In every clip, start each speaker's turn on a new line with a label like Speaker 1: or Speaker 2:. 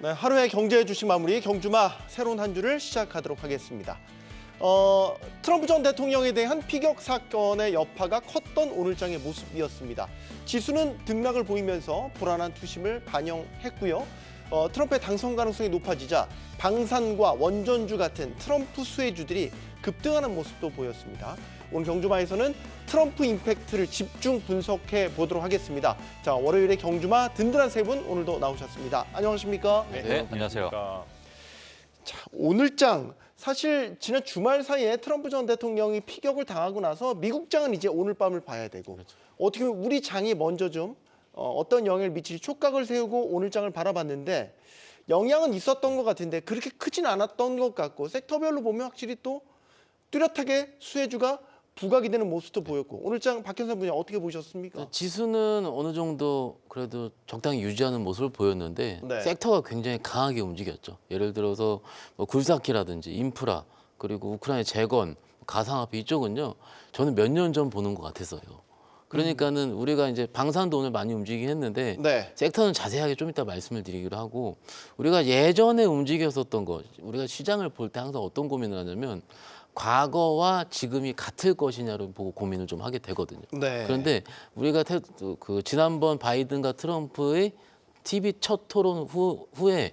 Speaker 1: 네, 하루의 경제 주식 마무리 경주마 새로운 한 주를 시작하도록 하겠습니다. 트럼프 전 대통령에 대한 피격 사건의 여파가 컸던 오늘장의 모습이었습니다. 지수는 등락을 보이면서 불안한 투심을 반영했고요. 트럼프의 당선 가능성이 높아지자 방산과 원전주 같은 트럼프 수혜주들이 급등하는 모습도 보였습니다. 오늘 경주마에서는 트럼프 임팩트를 집중 분석해 보도록 하겠습니다. 자, 월요일에 경주마 든든한 세 분 오늘도 나오셨습니다. 안녕하십니까?
Speaker 2: 네, 안녕하세요.
Speaker 1: 자, 오늘장 사실 지난 주말 사이에 트럼프 전 대통령이 피격을 당하고 나서 미국장은 이제 오늘 밤을 봐야 되고 어떻게 보면 우리 장이 먼저 좀 어떤 영향을 미칠지 촉각을 세우고 오늘장을 바라봤는데 영향은 있었던 것 같은데 그렇게 크진 않았던 것 같고 섹터별로 보면 확실히 또 뚜렷하게 수혜주가 부각이 되는 모습도 보였고 오늘장 박현선 분야 어떻게 보셨습니까?
Speaker 2: 지수는 어느 정도 그래도 적당히 유지하는 모습을 보였는데
Speaker 1: 네.
Speaker 2: 섹터가 굉장히 강하게 움직였죠. 예를 들어서 뭐 굴삭기라든지 인프라 그리고 우크라이나 재건, 가상화폐 이쪽은요. 저는 몇 년 전 보는 것 같았어요. 그러니까는 우리가 이제 방산도 오늘 많이 움직이긴 했는데
Speaker 1: 네.
Speaker 2: 섹터는 자세하게 좀 이따 말씀을 드리기로 하고 우리가 예전에 움직였었던 것 우리가 시장을 볼 때 항상 어떤 고민을 하냐면 과거와 지금이 같을 것이냐를 보고 고민을 좀 하게 되거든요.
Speaker 1: 네.
Speaker 2: 그런데 우리가 지난번 바이든과 트럼프의 TV 첫 토론 후에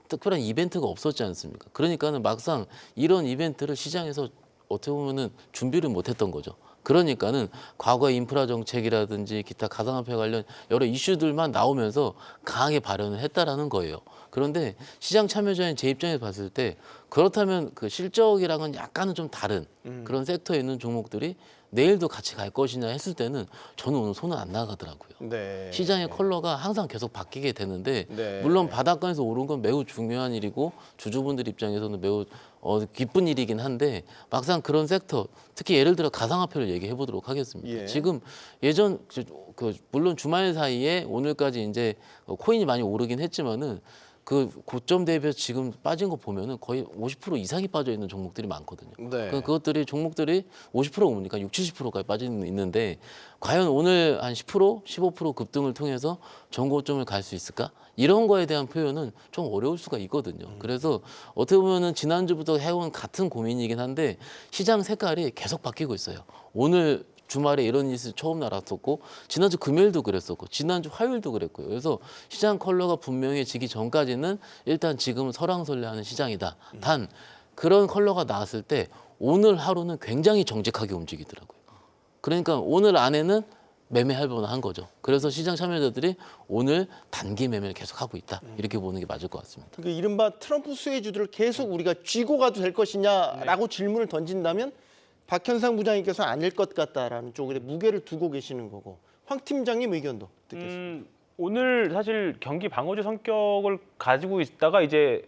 Speaker 2: 특별한 이벤트가 없었지 않습니까? 그러니까는 막상 이런 이벤트를 시장에서 어떻게 보면은 준비를 못했던 거죠. 그러니까는 과거의 인프라 정책이라든지 기타 가상화폐 관련 여러 이슈들만 나오면서 강하게 발언을 했다라는 거예요. 그런데 시장 참여자인 제 입장에서 봤을 때 그렇다면 그 실적이랑은 약간은 좀 다른 그런 섹터에 있는 종목들이 내일도 같이 갈 것이냐 했을 때는 저는 오늘 손은 안 나가더라고요.
Speaker 1: 네.
Speaker 2: 시장의 컬러가 항상 계속 바뀌게 되는데
Speaker 1: 네.
Speaker 2: 물론 바닷가에서 오른 건 매우 중요한 일이고 주주분들 입장에서는 매우 기쁜 일이긴 한데 막상 그런 섹터 특히 예를 들어 가상화폐를 얘기해 보도록 하겠습니다.
Speaker 1: 예.
Speaker 2: 지금 예전 물론 주말 사이에 오늘까지 이제 코인이 많이 오르긴 했지만은 그 고점 대비해서 지금 빠진 거 보면은 거의 50% 이상이 빠져 있는 종목들이 많거든요.
Speaker 1: 네.
Speaker 2: 그것들이 종목들이 50%가 뭡니까 60~70%까지 빠져 있는데 과연 오늘 한 10%, 15% 급등을 통해서 전고점을 갈 수 있을까? 이런 거에 대한 표현은 좀 어려울 수가 있거든요. 그래서 어떻게 보면은 지난주부터 해온 같은 고민이긴 한데 시장 색깔이 계속 바뀌고 있어요. 오늘 주말에 이런 뉴스 처음 나왔었고 지난주 금요일도 그랬었고 지난주 화요일도 그랬고요. 그래서 시장 컬러가 분명해지기 전까지는 일단 지금은 설왕설래하는 시장이다. 단 그런 컬러가 나왔을 때 오늘 하루는 굉장히 정직하게 움직이더라고요. 그러니까 오늘 안에는 매매할 만한 거죠. 그래서 시장 참여자들이 오늘 단기 매매를 계속 하고 있다. 이렇게 보는 게 맞을 것 같습니다.
Speaker 1: 그러니까 이른바 트럼프 수혜주들을 계속 우리가 쥐고 가도 될 것이냐라고 질문을 던진다면 박현상 부장님께서 아닐 것 같다라는 쪽에 무게를 두고 계시는 거고 황 팀장님 의견도 듣겠습니다.
Speaker 3: 오늘 사실 경기 방어주 성격을 가지고 있다가 이제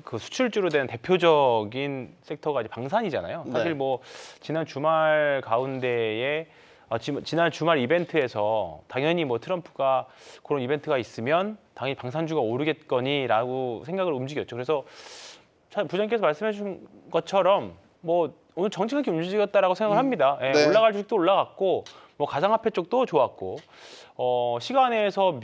Speaker 3: 그 수출주로 된 대표적인 섹터가 이제 방산이잖아요.
Speaker 1: 네.
Speaker 3: 사실 뭐 지난 주말 가운데에 지난 주말 이벤트에서 당연히 뭐 트럼프가 그런 이벤트가 있으면 당연히 방산주가 오르겠거니라고 생각을 움직였죠. 그래서 부장님께서 말씀해 주신 것처럼 뭐 오늘 정직하게 움직였다라고 생각을 합니다. 예,
Speaker 1: 네.
Speaker 3: 올라갈 주식도 올라갔고 뭐 가상화폐 쪽도 좋았고 시간에서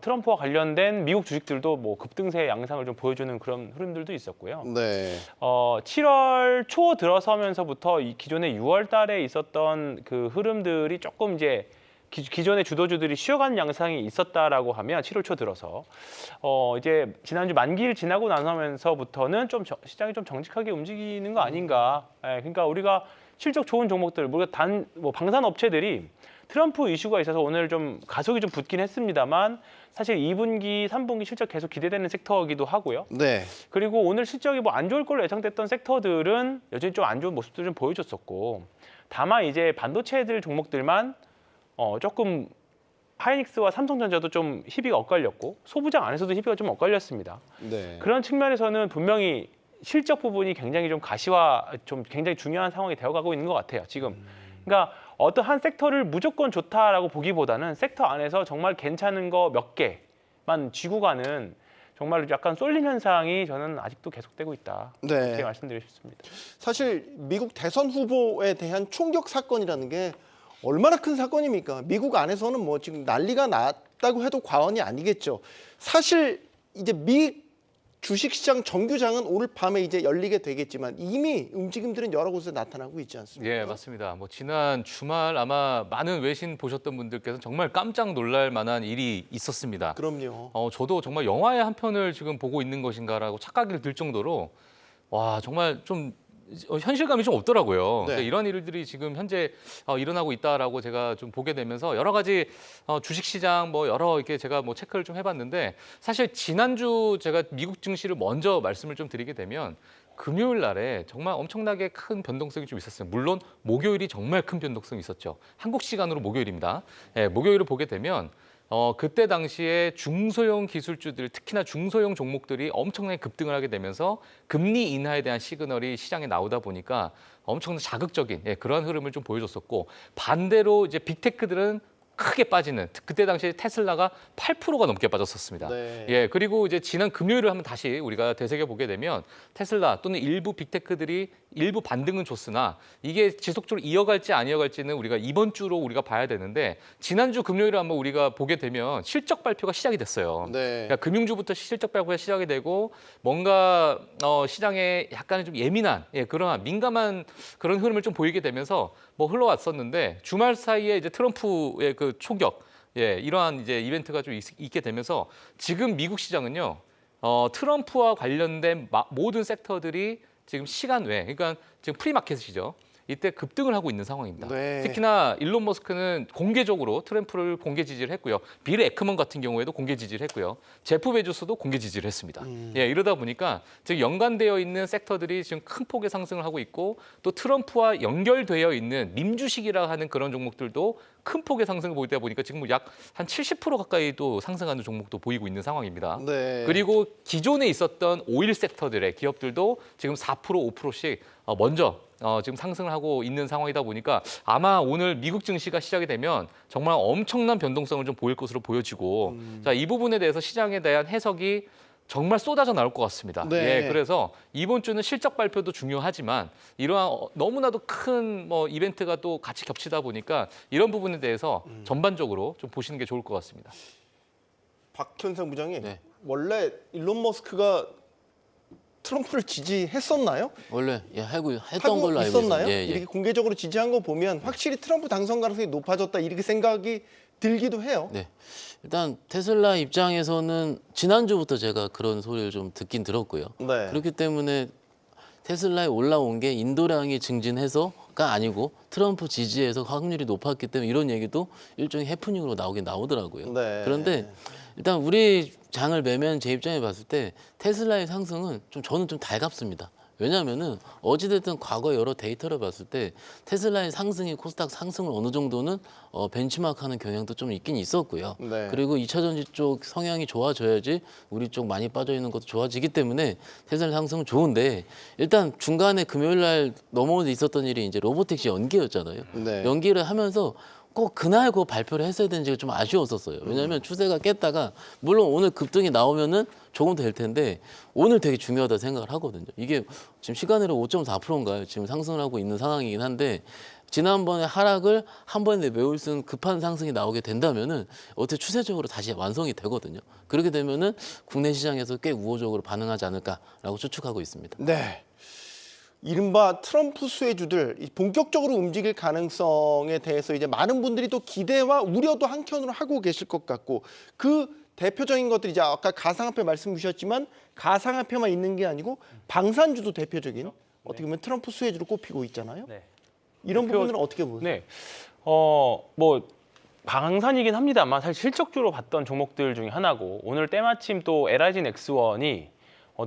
Speaker 3: 트럼프와 관련된 미국 주식들도 뭐 급등세 양상을 좀 보여주는 그런 흐름들도 있었고요.
Speaker 1: 네.
Speaker 3: 7월 초 들어서면서부터 이 기존의 6월 달에 있었던 그 흐름들이 조금 이제 기존의 주도주들이 쉬어가는 양상이 있었다라고 하면 7월 초 들어서 이제 지난주 만기를 지나고 나서면서부터는 좀 시장이 좀 정직하게 움직이는 거 아닌가. 예, 그러니까 우리가 실적 좋은 종목들, 우리가 뭐 방산 업체들이 트럼프 이슈가 있어서 오늘 좀 가속이 좀 붙긴 했습니다만 사실 2분기, 3분기 실적 계속 기대되는 섹터이기도 하고요.
Speaker 1: 네.
Speaker 3: 그리고 오늘 실적이 뭐 안 좋을 걸로 예상됐던 섹터들은 여전히 좀 안 좋은 모습들을 좀 보여줬었고 다만 이제 반도체들 종목들만 조금 하이닉스와 삼성전자도 좀 희비가 엇갈렸고 소부장 안에서도 희비가 좀 엇갈렸습니다.
Speaker 1: 네.
Speaker 3: 그런 측면에서는 분명히 실적 부분이 굉장히 좀 가시화 좀 굉장히 중요한 상황이 되어가고 있는 것 같아요. 지금. 그러니까 어떤 한 섹터를 무조건 좋다라고 보기보다는 섹터 안에서 정말 괜찮은 거 몇 개만 쥐고 가는 정말 약간 쏠림 현상이 저는 아직도 계속되고 있다.
Speaker 1: 네.
Speaker 3: 이렇게 말씀드리고 싶습니다.
Speaker 1: 사실 미국 대선 후보에 대한 총격 사건이라는 게 얼마나 큰 사건입니까? 미국 안에서는 뭐 지금 난리가 났다고 해도 과언이 아니겠죠. 사실 이제 미 주식시장 정규장은 오늘 밤에 이제 열리게 되겠지만 이미 움직임들은 여러 곳에 나타나고 있지 않습니까?
Speaker 4: 예, 맞습니다. 뭐 지난 주말 아마 많은 외신 보셨던 분들께서 정말 깜짝 놀랄 만한 일이 있었습니다.
Speaker 1: 그럼요.
Speaker 4: 저도 정말 영화의 한 편을 지금 보고 있는 것인가라고 착각이 들 정도로 와, 정말 좀 현실감이 좀 없더라고요.
Speaker 1: 네.
Speaker 4: 그러니까 이런 일들이 지금 현재 일어나고 있다라고 제가 좀 보게 되면서 여러 가지 주식시장 뭐 여러 이렇게 제가 뭐 체크를 좀 해봤는데 사실 지난주 제가 미국 증시를 먼저 말씀을 좀 드리게 되면 금요일 날에 정말 엄청나게 큰 변동성이 좀 있었어요. 물론 목요일이 정말 큰 변동성이 있었죠. 한국 시간으로 목요일입니다. 예, 목요일을 보게 되면 그때 당시에 중소형 기술주들, 특히나 중소형 종목들이 엄청나게 급등을 하게 되면서 금리 인하에 대한 시그널이 시장에 나오다 보니까 엄청난 자극적인 그런 흐름을 좀 보여줬었고 반대로 이제 빅테크들은 크게 빠지는 그때 당시에 테슬라가 8%가 넘게 빠졌었습니다.
Speaker 1: 네.
Speaker 4: 예, 그리고 이제 지난 금요일을 한번 다시 우리가 되새겨 보게 되면 테슬라 또는 일부 빅테크들이 일부 반등은 줬으나 이게 지속적으로 이어갈지 안 이어갈지는 우리가 이번 주로 우리가 봐야 되는데 지난주 금요일에 한번 우리가 보게 되면 실적 발표가 시작이 됐어요.
Speaker 1: 네.
Speaker 4: 그러니까 금융주부터 실적 발표가 시작이 되고 뭔가 시장에 약간의 좀 예민한 그러한 민감한 그런 흐름을 좀 보이게 되면서 뭐 흘러왔었는데 주말 사이에 이제 트럼프의 그 초격 이러한 이제 이벤트가 좀 있게 되면서 지금 미국 시장은요 트럼프와 관련된 모든 섹터들이 지금 시간 외 그러니까 지금 프리마켓이죠. 이때 급등을 하고 있는 상황입니다.
Speaker 1: 네.
Speaker 4: 특히나 일론 머스크는 공개적으로 트럼프를 공개 지지를 했고요. 빌 에크먼 같은 경우에도 공개 지지를 했고요. 제프 베조스도 공개 지지를 했습니다. 이러다 보니까 지금 연관되어 있는 섹터들이 지금 큰 폭의 상승을 하고 있고 또 트럼프와 연결되어 있는 밈 주식이라 하는 그런 종목들도 큰 폭의 상승을 보이다 보니까 지금 약 한 70% 가까이 또 상승하는 종목도 보이고 있는 상황입니다.
Speaker 1: 네.
Speaker 4: 그리고 기존에 있었던 오일 섹터들의 기업들도 지금 4% 5%씩 먼저 지금 상승을 하고 있는 상황이다 보니까 아마 오늘 미국 증시가 시작이 되면 정말 엄청난 변동성을 좀 보일 것으로 보여지고 자, 이 부분에 대해서 시장에 대한 해석이 정말 쏟아져 나올 것 같습니다.
Speaker 1: 네.
Speaker 4: 그래서 이번 주는 실적 발표도 중요하지만 이러한 너무나도 큰 뭐 이벤트가 또 같이 겹치다 보니까 이런 부분에 대해서 전반적으로 좀 보시는 게 좋을 것 같습니다.
Speaker 1: 박현상 부장님,
Speaker 2: 네.
Speaker 1: 원래 일론 머스크가 트럼프를 지지했었나요?
Speaker 2: 원래 했던
Speaker 1: 하고
Speaker 2: 걸로 알고
Speaker 1: 있었나요?
Speaker 2: 있어요. 예, 예.
Speaker 1: 이렇게 공개적으로 지지한 거 보면 확실히 트럼프 당선 가능성이 높아졌다 이렇게 생각이 들기도 해요.
Speaker 2: 네. 일단 테슬라 입장에서는 지난주부터 제가 그런 소리를 좀 듣긴 들었고요.
Speaker 1: 네.
Speaker 2: 그렇기 때문에 테슬라에 올라온 게 인도량이 증진해서가 아니고 트럼프 지지에서 확률이 높았기 때문에 이런 얘기도 일종의 해프닝으로 나오긴 나오더라고요.
Speaker 1: 네.
Speaker 2: 그런데 일단 우리 장을 매매한 제 입장에 봤을 때 테슬라의 상승은 저는 좀 달갑습니다. 왜냐하면은 어찌됐든 과거 여러 데이터를 봤을 때 테슬라의 상승이 코스닥 상승을 어느 정도는 벤치마크하는 경향도 좀 있긴 있었고요.
Speaker 1: 네.
Speaker 2: 그리고 2차 전지 쪽 성향이 좋아져야지 우리 쪽 많이 빠져 있는 것도 좋아지기 때문에 테슬라 상승은 좋은데 일단 중간에 금요일 날 넘어오는 데 있었던 일이 이제 로보택시 연기였잖아요.
Speaker 1: 네.
Speaker 2: 연기를 하면서 꼭 그날 그 발표를 했어야 되는지가 좀 아쉬웠었어요. 왜냐하면 추세가 깼다가 물론 오늘 급등이 나오면은 조금 될 텐데 오늘 되게 중요하다 생각을 하거든요. 이게 지금 시간으로 5.4%인가요? 지금 상승을 하고 있는 상황이긴 한데 지난번에 하락을 한 번에 메울 수 있는 급한 상승이 나오게 된다면은 어떻게 추세적으로 다시 완성이 되거든요. 그렇게 되면은 국내 시장에서 꽤 우호적으로 반응하지 않을까라고 추측하고 있습니다.
Speaker 1: 네. 이른바 트럼프 수혜주들 본격적으로 움직일 가능성에 대해서 이제 많은 분들이 또 기대와 우려도 한켠으로 하고 계실 것 같고 그 대표적인 것들이 이제 아까 가상화폐 말씀 주셨지만 가상화폐만 있는 게 아니고 방산주도 대표적인 어떻게 보면 트럼프 수혜주로 꼽히고 있잖아요.
Speaker 3: 네.
Speaker 1: 이런 부분들은 어떻게 보세요?
Speaker 3: 네. 뭐 방산이긴 합니다만 사실 실적주로 봤던 종목들 중에 하나고 오늘 때마침 또 LIG 넥스원이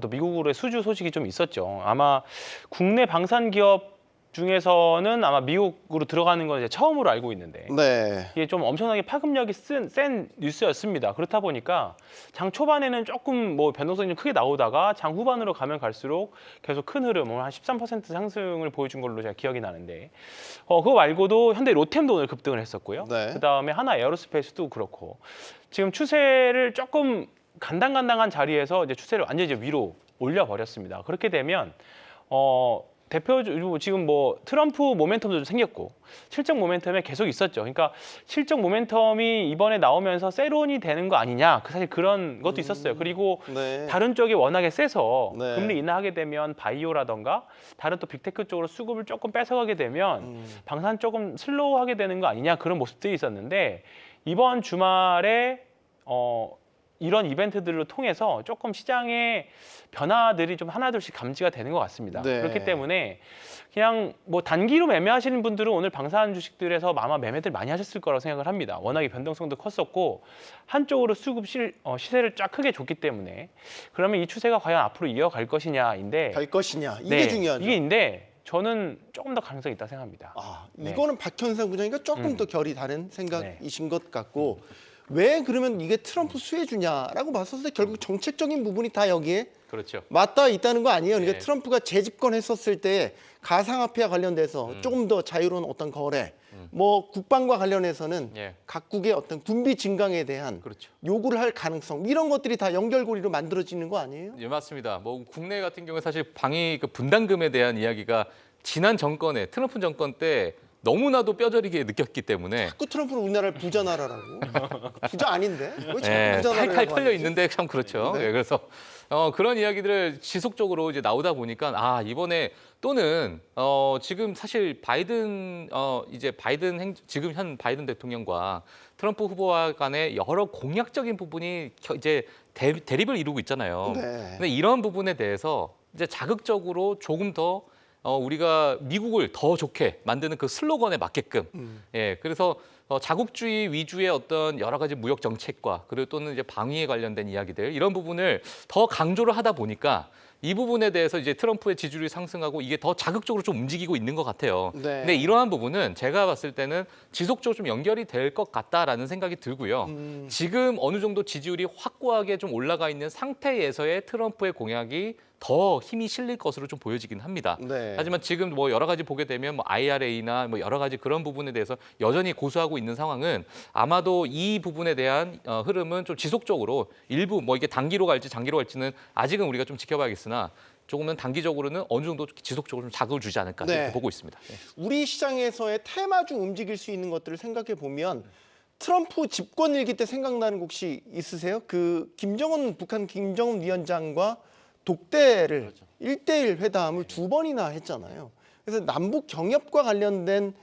Speaker 3: 또 미국으로의 수주 소식이 좀 있었죠. 아마 국내 방산 기업 중에서는 아마 미국으로 들어가는 건 이제 처음으로 알고 있는데
Speaker 1: 네.
Speaker 3: 이게 좀 엄청나게 파급력이 센 뉴스였습니다. 그렇다 보니까 장 초반에는 조금 뭐 변동성이 좀 크게 나오다가 장 후반으로 가면 갈수록 계속 큰 흐름, 한 13% 상승을 보여준 걸로 제가 기억이 나는데 그거 말고도 현대 로템도 오늘 급등을 했었고요.
Speaker 1: 네.
Speaker 3: 그다음에 하나 에어로스페이스도 그렇고 지금 추세를 조금 간당간당한 자리에서 이제 추세를 완전히 이제 위로 올려버렸습니다. 그렇게 되면 대표적으로 지금 뭐 트럼프 모멘텀도 생겼고 실적 모멘텀에 계속 있었죠. 그러니까 실적 모멘텀이 이번에 나오면서 세론이 되는 거 아니냐. 사실 그런 것도 있었어요. 그리고
Speaker 1: 네.
Speaker 3: 다른 쪽이 워낙에 세서
Speaker 1: 네.
Speaker 3: 금리 인하하게 되면 바이오라던가 다른 또 빅테크 쪽으로 수급을 조금 뺏어가게 되면 방산 조금 슬로우하게 되는 거 아니냐 그런 모습들이 있었는데 이번 주말에 이런 이벤트들을 통해서 조금 시장의 변화들이 좀 하나둘씩 감지가 되는 것 같습니다.
Speaker 1: 네.
Speaker 3: 그렇기 때문에 그냥 뭐 단기로 매매하시는 분들은 오늘 방산 주식들에서 아마 매매들 많이 하셨을 거라고 생각을 합니다. 워낙에 변동성도 컸었고 한쪽으로 수급 시세를 쫙 크게 줬기 때문에 그러면 이 추세가 과연 앞으로 이어갈 것이냐인데
Speaker 1: 갈 것이냐 이게
Speaker 3: 네,
Speaker 1: 중요하죠.
Speaker 3: 이게인데 저는 조금 더 가능성이 있다 생각합니다.
Speaker 1: 아,
Speaker 3: 네.
Speaker 1: 이거는 박현상 부장님과 조금 더 결이 다른 생각이신
Speaker 3: 네.
Speaker 1: 것 같고 왜 그러면 이게 트럼프 수혜주냐라고 봤을 때 결국 정책적인 부분이 다 여기에
Speaker 4: 그렇죠.
Speaker 1: 맞닿아 있다는 거 아니에요? 그러니까
Speaker 4: 네.
Speaker 1: 트럼프가 재집권했었을 때 가상화폐와 관련돼서 조금 더 자유로운 어떤 거래, 뭐 국방과 관련해서는
Speaker 4: 예.
Speaker 1: 각국의 어떤 군비 증강에 대한
Speaker 4: 그렇죠.
Speaker 1: 요구를 할 가능성 이런 것들이 다 연결고리로 만들어지는 거 아니에요?
Speaker 4: 예, 맞습니다. 뭐 국내 같은 경우에 사실 방위 그 분담금에 대한 이야기가 지난 정권에 트럼프 정권 때 너무나도 뼈저리게 느꼈기 때문에
Speaker 1: 자꾸 트럼프는 우리나라를 부자 나라라고. 부자 아닌데? 왜 자꾸
Speaker 4: 예,
Speaker 1: 부자 나라라고
Speaker 4: 탈탈 털려
Speaker 1: 하지?
Speaker 4: 있는데 참 그렇죠.
Speaker 1: 네.
Speaker 4: 예, 그래서 그런 이야기들을 지속적으로 이제 나오다 보니까 이번에 또는 지금 사실 바이든 지금 현 바이든 대통령과 트럼프 후보와 간의 여러 공약적인 부분이 이제 대립을 이루고 있잖아요.
Speaker 1: 네.
Speaker 4: 근데 이런 부분에 대해서 이제 자극적으로 조금 더 우리가 미국을 더 좋게 만드는 그 슬로건에 맞게끔 예, 그래서 자국주의 위주의 어떤 여러 가지 무역 정책과 그리고 또는 이제 방위에 관련된 이야기들 이런 부분을 더 강조를 하다 보니까 이 부분에 대해서 이제 트럼프의 지지율이 상승하고 이게 더 자극적으로 좀 움직이고 있는 것 같아요.
Speaker 1: 네.
Speaker 4: 근데 이러한 부분은 제가 봤을 때는 지속적으로 좀 연결이 될 것 같다라는 생각이 들고요. 지금 어느 정도 지지율이 확고하게 좀 올라가 있는 상태에서의 트럼프의 공약이 더 힘이 실릴 것으로 좀 보여지긴 합니다.
Speaker 1: 네.
Speaker 4: 하지만 지금 뭐 여러 가지 보게 되면 뭐 IRA나 뭐 여러 가지 그런 부분에 대해서 여전히 고수하고 있는 상황은 아마도 이 부분에 대한 흐름은 좀 지속적으로 일부 뭐 이게 단기로 갈지 장기로 갈지는 아직은 우리가 좀 지켜봐야겠으나 조금은 단기적으로는 어느 정도 지속적으로 좀 자극을 주지 않을까
Speaker 1: 네.
Speaker 4: 이렇게 보고 있습니다. 네.
Speaker 1: 우리 시장에서의 테마 중 움직일 수 있는 것들을 생각해 보면 트럼프 집권 일기 때 생각나는 거 혹시 있으세요? 그 북한 김정은 위원장과 독대를 1대1 회담을 2번이나 했잖아요. 그래서 남북 경협과 관련된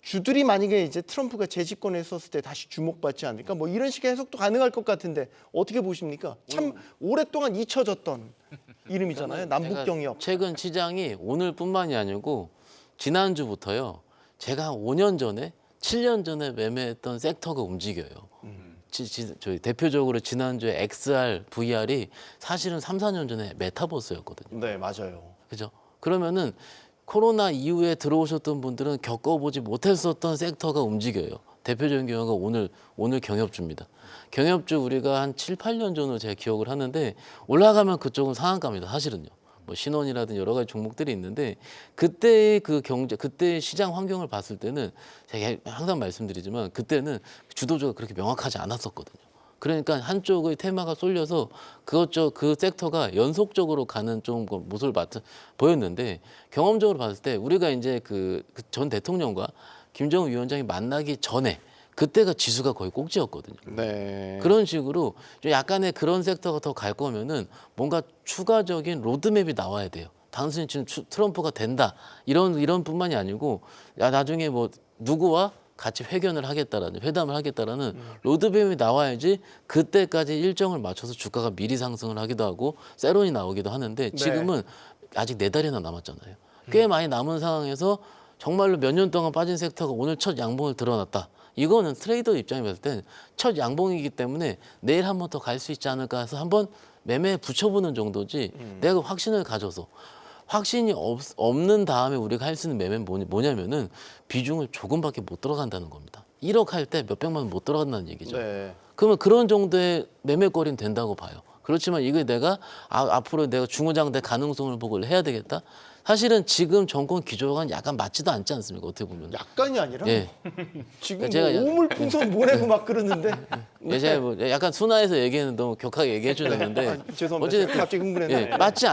Speaker 1: 주들이 만약에 이제 트럼프가 재집권에 있었을 때 다시 주목받지 않을까? 뭐 이런 식의 해석도 가능할 것 같은데 어떻게 보십니까? 참 오랫동안 잊혀졌던 이름이잖아요. 남북 경협.
Speaker 2: 최근 시장이 오늘뿐만이 아니고 지난주부터요. 제가 한 5년 전에 7년 전에 매매했던 섹터가 움직여요. 저희 대표적으로 지난주에 XR, VR이 사실은 3, 4년 전에 메타버스였거든요.
Speaker 1: 네, 맞아요.
Speaker 2: 그죠? 그러면은 코로나 이후에 들어오셨던 분들은 겪어보지 못했었던 섹터가 움직여요. 대표적인 경우가 오늘 경협주입니다. 경협주 우리가 한 7, 8년 전으로 제가 기억을 하는데 올라가면 그쪽은 상한가입니다. 사실은요. 뭐 신원이라든 여러 가지 종목들이 있는데 그때의 그 그때의 시장 환경을 봤을 때는 제가 항상 말씀드리지만 그때는 주도주가 그렇게 명확하지 않았었거든요. 그러니까 한쪽의 테마가 쏠려서 그 섹터가 연속적으로 가는 좀 모습을 보였는데 경험적으로 봤을 때 우리가 이제 그 전 대통령과 김정은 위원장이 만나기 전에 그때가 지수가 거의 꼭지였거든요.
Speaker 1: 네.
Speaker 2: 그런 식으로 좀 약간의 그런 섹터가 더 갈 거면은 뭔가 추가적인 로드맵이 나와야 돼요. 단순히 지금 트럼프가 된다 이런 뿐만이 아니고 나중에 뭐 누구와 같이 회담을 하겠다라는 로드맵이 나와야지 그때까지 일정을 맞춰서 주가가 미리 상승을 하기도 하고 세론이 나오기도 하는데 지금은 아직 4달이나 남았잖아요. 꽤 많이 남은 상황에서 정말로 몇 년 동안 빠진 섹터가 오늘 첫 양봉을 드러났다. 이거는 트레이더 입장에 봤을 땐 첫 양봉이기 때문에 내일 한 번 더 갈 수 있지 않을까 해서 한번 매매에 붙여보는 정도지 내가 확신을 가져서 확신이 없는 다음에 우리가 할 수 있는 매매는 뭐냐면은 비중을 조금밖에 못 들어간다는 겁니다. 1억 할 때 몇백만 원 못 들어간다는 얘기죠.
Speaker 1: 네.
Speaker 2: 그러면 그런 정도의 매매거리는 된다고 봐요. 그렇지만 이게 내가 앞으로 내가 중후장대 가능성을 보고 해야 되겠다. 사실은 지금 정권 기조와는 약간 맞지도 않지 않습니까? 어떻게 보면.
Speaker 1: 약간이 아니라
Speaker 2: 예.
Speaker 1: 지금
Speaker 2: 제가
Speaker 1: 뭐 오물풍선 보내고 막 그러는데.
Speaker 2: 예, 제가 뭐 약간 순화해서 얘기했는데 너무 격하게 얘기해 주셨는데
Speaker 1: 아, 죄송합니다.
Speaker 2: 어쨌든
Speaker 1: 갑자기 흥분했네.
Speaker 2: 예, 맞지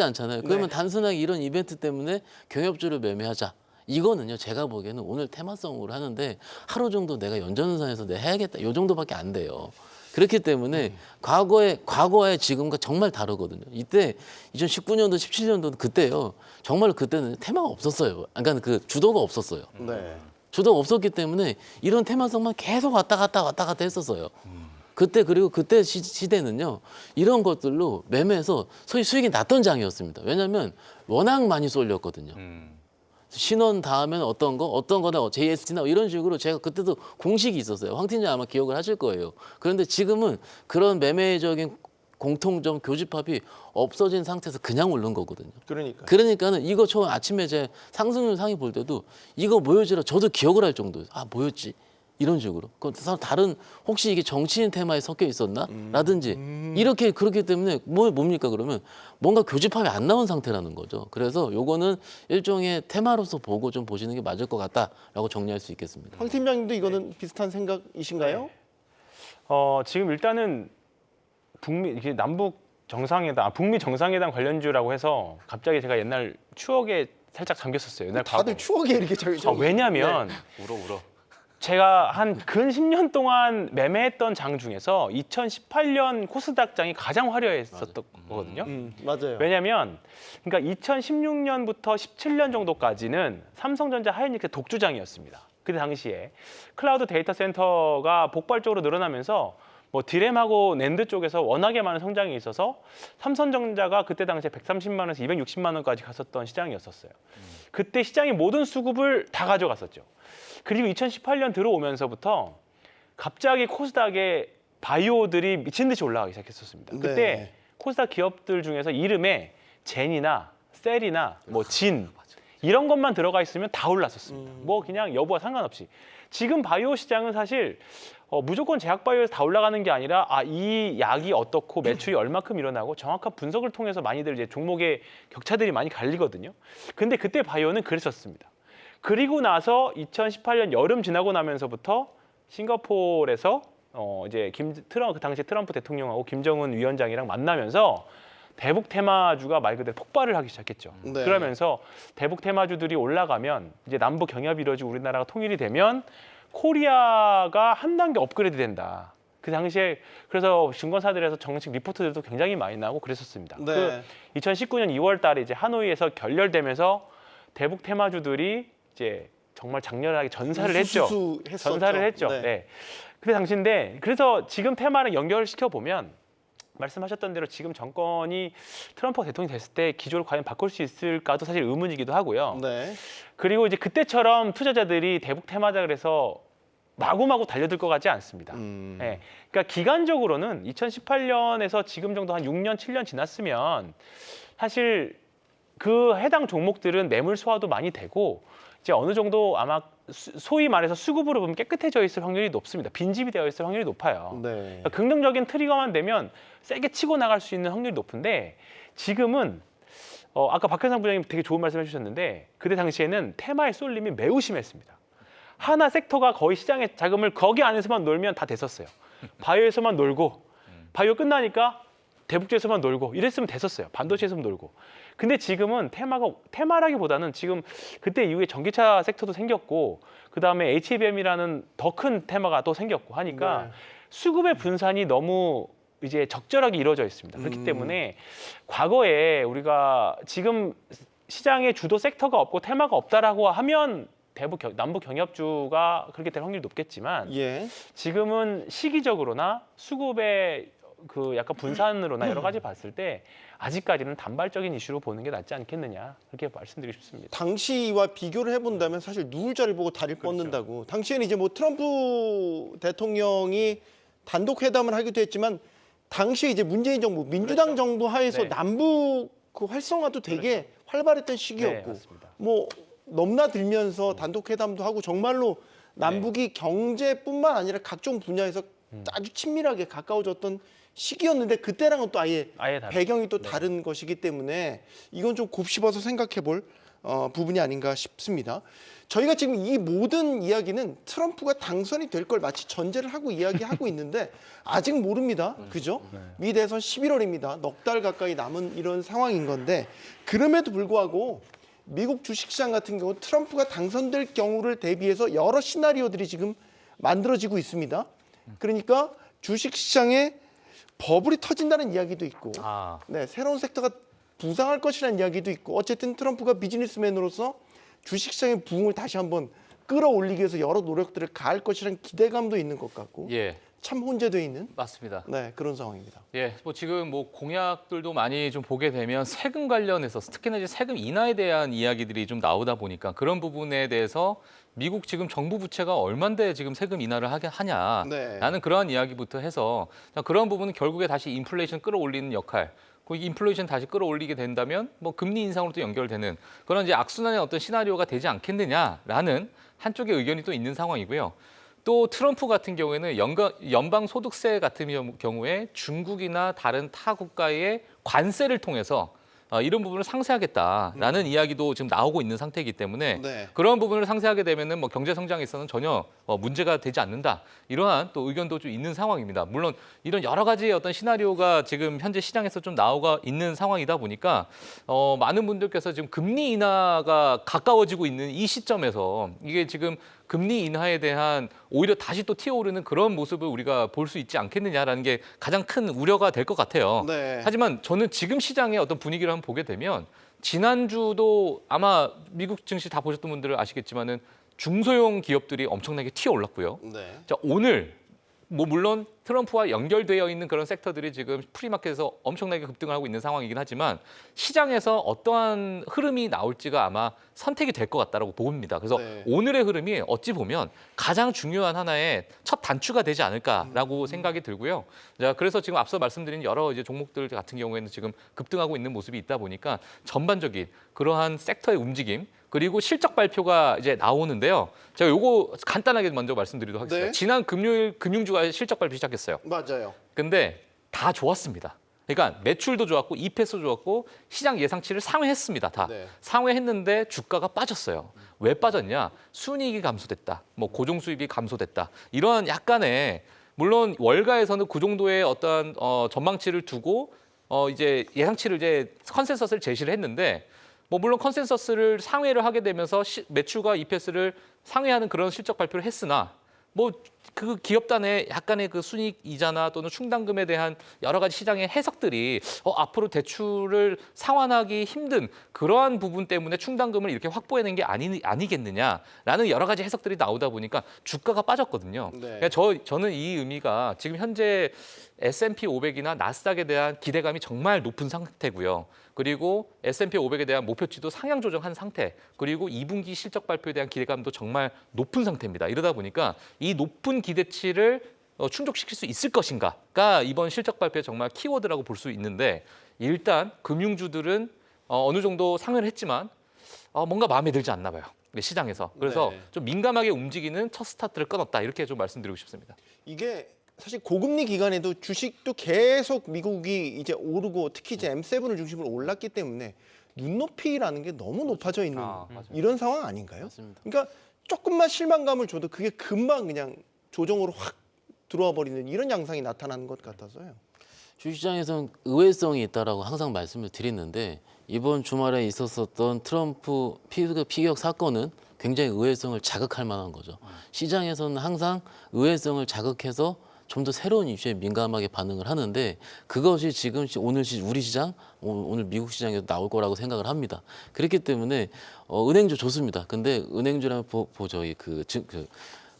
Speaker 2: 않잖아요. 그러면 단순하게 이런 이벤트 때문에 경협주를 매매하자. 이거는요, 제가 보기에는 오늘 테마성으로 하는데 하루 정도 내가 연전선에서 내가 해야겠다. 이 정도밖에 안 돼요. 그렇기 때문에 과거에 지금과 정말 다르거든요. 이때 2019년도, 17년도 그때요. 정말 그때는 테마가 없었어요. 그러니까 그 주도가 없었어요.
Speaker 1: 네.
Speaker 2: 주도가 없었기 때문에 이런 테마성만 계속 왔다 갔다 했었어요. 그리고 그때 시대는요, 이런 것들로 매매해서 소위 수익이 났던 장이었습니다. 왜냐하면 워낙 많이 쏠렸거든요. 신원 다음에는 어떤 거나 JST나 이런 식으로 제가 그때도 공식이 있었어요. 황 팀장 아마 기억을 하실 거예요. 그런데 지금은 그런 매매적인 공통점 교집합이 없어진 상태에서 그냥 오른 거거든요. 그러니까는 이거 처음 아침에 제 상승률 상위 볼 때도 이거 뭐였지라 저도 기억을 할 정도예요. 아, 뭐였지? 이런 식으로. 다른 혹시 이게 정치인 테마에 섞여 있었나? 라든지 이렇게 그렇기 때문에 뭡니까 그러면 뭔가 교집합이 안 나온 상태라는 거죠. 그래서 요거는 일종의 테마로서 보고 좀 보시는 게 맞을 것 같다라고 정리할 수 있겠습니다.
Speaker 1: 황 팀장님도 이거는 비슷한 생각이신가요?
Speaker 3: 지금 일단은 이게 북미 정상회담 관련주라고 해서 갑자기 제가 옛날 추억에 살짝 잠겼었어요. 옛날
Speaker 1: 다들
Speaker 3: 과거.
Speaker 1: 추억에 이렇게
Speaker 3: 왜냐하면
Speaker 4: 울어.
Speaker 3: 제가 한 근 10년 동안 매매했던 장 중에서 2018년 코스닥 장이 가장 화려했었던 거거든요.
Speaker 1: 맞아요.
Speaker 3: 왜냐하면 그러니까 2016년부터 17년 정도까지는 삼성전자 하이닉스 독주장이었습니다. 그때 당시에 클라우드 데이터 센터가 폭발적으로 늘어나면서 뭐 디램하고 낸드 쪽에서 워낙에 많은 성장이 있어서 삼성전자가 그때 당시에 130만 원에서 260만 원까지 갔었던 시장이었었어요. 그때 시장의 모든 수급을 다 가져갔었죠. 그리고 2018년 들어오면서부터 갑자기 코스닥의 바이오들이 미친 듯이 올라가기 시작했었습니다. 그때
Speaker 1: 네.
Speaker 3: 코스닥 기업들 중에서 이름에 젠이나 셀이나 뭐 진 이런 것만 들어가 있으면 다 올랐었습니다. 뭐 그냥 여부와 상관없이. 지금 바이오 시장은 사실 무조건 제약 바이오에서 다 올라가는 게 아니라 이 약이 어떻고 매출이 얼마큼 일어나고 정확한 분석을 통해서 많이들 이제 종목의 격차들이 많이 갈리거든요. 근데 그때 바이오는 그랬었습니다. 그리고 나서 2018년 여름 지나고 나면서부터 싱가포르에서 이제 그 당시 트럼프 대통령하고 김정은 위원장이랑 만나면서 대북 테마주가 말 그대로 폭발을 하기 시작했죠.
Speaker 1: 네.
Speaker 3: 그러면서 대북 테마주들이 올라가면 이제 남북 경협이 이루어지고 우리나라가 통일이 되면 코리아가 한 단계 업그레이드 된다. 그 당시에 그래서 증권사들에서 정책 리포트들도 굉장히 많이 나오고 그랬었습니다.
Speaker 1: 네.
Speaker 3: 그 2019년 2월 달에 이제 하노이에서 결렬되면서 대북 테마주들이 이제 정말 장렬하게 전사를 했죠.
Speaker 1: 우수수수했었죠.
Speaker 3: 전사를 했죠.
Speaker 1: 네.
Speaker 3: 네. 그 당시인데 그래서 지금 테마를 연결시켜 보면 말씀하셨던 대로 지금 정권이 트럼프 대통령이 됐을 때 기조를 과연 바꿀 수 있을까도 사실 의문이기도 하고요.
Speaker 1: 네.
Speaker 3: 그리고 이제 그때처럼 투자자들이 대북 테마자 그래서 마구마구 달려들 것 같지 않습니다. 네. 그러니까 기간적으로는 2018년에서 지금 정도 한 6년, 7년 지났으면 사실 그 해당 종목들은 매물 소화도 많이 되고 이제 어느 정도 아마 소위 말해서 수급으로 보면 깨끗해져 있을 확률이 높습니다. 빈집이 되어 있을 확률이 높아요.
Speaker 1: 네.
Speaker 3: 그러니까 긍정적인 트리거만 되면 세게 치고 나갈 수 있는 확률이 높은데 지금은 아까 박현상 부장님 되게 좋은 말씀 해주셨는데 그때 당시에는 테마의 쏠림이 매우 심했습니다. 하나 섹터가 거의 시장의 자금을 거기 안에서만 놀면 다 됐었어요. 바이오에서만 놀고 바이오 끝나니까 대북주에서만 놀고 이랬으면 됐었어요. 반도체에서만 놀고. 근데 지금은 테마라기보다는 지금 그때 이후에 전기차 섹터도 생겼고 그다음에 HBM이라는 더 큰 테마가 또 생겼고 하니까
Speaker 1: 네.
Speaker 3: 수급의 분산이 너무 이제 적절하게 이루어져 있습니다. 그렇기 때문에 과거에 우리가 지금 시장에 주도 섹터가 없고 테마가 없다라고 하면 남북 경협주가 그렇게 될 확률이 높겠지만
Speaker 1: 예.
Speaker 3: 지금은 시기적으로나 수급의 그 약간 분산으로나 여러 가지 봤을 때 아직까지는 단발적인 이슈로 보는 게 낫지 않겠느냐 그렇게 말씀드리고 싶습니다.
Speaker 1: 당시와 비교를 해본다면 사실 누울 자리 보고 다리를 뻗는다고. 당시에는 이제 뭐 트럼프 대통령이 단독 회담을 하기도 했지만 당시에 이제 문재인 정부, 민주당 정부 하에서
Speaker 3: 네.
Speaker 1: 남북 그 활성화도 되게 활발했던 시기였고,
Speaker 3: 맞습니다.
Speaker 1: 뭐 넘나들면서 단독 회담도 하고 정말로 남북이 경제뿐만 아니라 각종 분야에서 아주 친밀하게 가까워졌던 시기였는데 그때랑은 또 아예
Speaker 3: 아예 다르죠.
Speaker 1: 배경이 또 다른 것이기 때문에 이건 좀 곱씹어서 생각해볼 부분이 아닌가 싶습니다. 저희가 지금 이 모든 이야기는 트럼프가 당선이 될 걸 마치 전제를 하고 이야기하고 있는데 아직 모릅니다. 그죠? 미 대선 11월입니다. 넉 달 가까이 남은 이런 상황인 건데 그럼에도 불구하고 미국 주식시장 같은 경우 트럼프가 당선될 경우를 대비해서 여러 시나리오들이 지금 만들어지고 있습니다. 그러니까 주식시장에 버블이 터진다는 이야기도 있고 네, 새로운 섹터가 부상할 것이라는 이야기도 있고 어쨌든 트럼프가 비즈니스맨으로서 주식시장의 부흥을 다시 한번 끌어올리기 위해서 여러 노력들을 가할 것이라는 기대감도 있는 것 같고
Speaker 4: 예,
Speaker 1: 참 혼재되어 있는
Speaker 4: 맞습니다.
Speaker 1: 네, 그런 상황입니다.
Speaker 4: 예, 뭐 지금 뭐 공약들도 많이 좀 보게 되면 세금 관련해서 특히나 이제 세금 인하에 대한 이야기들이 좀 나오다 보니까 그런 부분에 대해서 미국 지금 정부 부채가 얼만데 지금 세금 인하를 하냐라는
Speaker 1: 네.
Speaker 4: 그러한 이야기부터 해서 그런 부분은 결국에 다시 인플레이션 끌어올리는 역할. 그 인플레이션 다시 끌어올리게 된다면 뭐 금리 인상으로 또 연결되는 그런 이제 악순환의 어떤 시나리오가 되지 않겠느냐라는 한쪽의 의견이 또 있는 상황이고요. 또 트럼프 같은 경우에는 연방 소득세 같은 경우에 중국이나 다른 타 국가의 관세를 통해서 이런 부분을 상쇄하겠다라는 이야기도 지금 나오고 있는 상태이기 때문에
Speaker 1: 네.
Speaker 4: 그런 부분을 상쇄하게 되면은 뭐 경제 성장에 있어서는 전혀 문제가 되지 않는다. 이러한 또 의견도 좀 있는 상황입니다. 물론 이런 여러 가지의 어떤 시나리오가 지금 현재 시장에서 좀 나오고 있는 상황이다 보니까 많은 분들께서 지금 금리 인하가 가까워지고 있는 이 시점에서 이게 지금 금리 인하에 대한 오히려 다시 또 튀어오르는 그런 모습을 우리가 볼 수 있지 않겠느냐라는 게 가장 큰 우려가 될 것 같아요.
Speaker 1: 네.
Speaker 4: 하지만 저는 지금 시장의 어떤 분위기를 한번 보게 되면 지난주도 아마 미국 증시 다 보셨던 분들은 아시겠지만은 중소형 기업들이 엄청나게 튀어올랐고요.
Speaker 1: 네.
Speaker 4: 자, 오늘 뭐 물론 트럼프와 연결되어 있는 그런 섹터들이 지금 프리마켓에서 엄청나게 급등을 하고 있는 상황이긴 하지만 시장에서 어떠한 흐름이 나올지가 아마 선택이 될 것 같다라고 봅니다. 그래서
Speaker 1: 네.
Speaker 4: 오늘의 흐름이 어찌 보면 가장 중요한 하나의 첫 단추가 되지 않을까라고 생각이 들고요. 자, 그래서 지금 앞서 말씀드린 여러 이제 종목들 같은 경우에는 지금 급등하고 있는 모습이 있다 보니까 전반적인 그러한 섹터의 움직임 그리고 실적 발표가 이제 나오는데요. 제가 요거 간단하게 먼저 말씀드리도록 하겠습니다.
Speaker 1: 네.
Speaker 4: 지난 금요일 금융주가 실적 발표 시작했어요.
Speaker 1: 맞아요.
Speaker 4: 근데 다 좋았습니다. 그러니까 매출도 좋았고 EPS도 좋았고 시장 예상치를 상회했습니다. 다
Speaker 1: 네.
Speaker 4: 상회했는데 주가가 빠졌어요. 왜 빠졌냐? 순이익이 감소됐다. 뭐 고정 수입이 감소됐다. 이런 약간의 물론 월가에서는 그 정도의 어떤 전망치를 두고 이제 예상치를 이제 컨센서스를 제시를 했는데 뭐 물론 컨센서스를 상회를 하게 되면서 매출과 EPS를 상회하는 그런 실적 발표를 했으나 뭐 그 기업단의 약간의 그 순이익 이자나 또는 충당금에 대한 여러 가지 시장의 해석들이 앞으로 대출을 상환하기 힘든 그러한 부분 때문에 충당금을 이렇게 확보해낸 게 아니겠느냐라는 여러 가지 해석들이 나오다 보니까 주가가 빠졌거든요.
Speaker 1: 네.
Speaker 4: 그러니까 저는 이 의미가 지금 현재 S&P 500이나 나스닥에 대한 기대감이 정말 높은 상태고요. 그리고 S&P 500에 대한 목표치도 상향 조정한 상태. 그리고 2분기 실적 발표에 대한 기대감도 정말 높은 상태입니다. 이러다 보니까 이 높은 기대치를 충족시킬 수 있을 것인가가 이번 실적 발표의 정말 키워드라고 볼 수 있는데 일단 금융주들은 어느 정도 상회를 했지만 뭔가 마음에 들지 않나 봐요. 시장에서. 그래서
Speaker 1: 네.
Speaker 4: 좀 민감하게 움직이는 첫 스타트를 끊었다. 이렇게 좀 말씀드리고 싶습니다.
Speaker 1: 이게 사실 고금리 기간에도 주식도 계속 미국이 이제 오르고 특히 이제 M7을 중심으로 올랐기 때문에 눈높이라는 게 너무 높아져 있는
Speaker 4: 맞아요.
Speaker 1: 이런 상황 아닌가요?
Speaker 2: 맞습니다.
Speaker 1: 그러니까 조금만 실망감을 줘도 그게 금방 그냥 조정으로 확 들어와 버리는 이런 양상이 나타나는 것 같아서요.
Speaker 2: 주식시장에서는 의외성이 있다라고 항상 말씀을 드리는데 이번 주말에 있었었던 트럼프 피격 사건은 굉장히 의외성을 자극할 만한 거죠. 시장에서는 항상 의외성을 자극해서 좀 더 새로운 이슈에 민감하게 반응을 하는데 그것이 지금 오늘 우리 시장, 오늘 미국 시장에도 나올 거라고 생각을 합니다. 그렇기 때문에 은행주 좋습니다. 근데 은행주라면 보죠.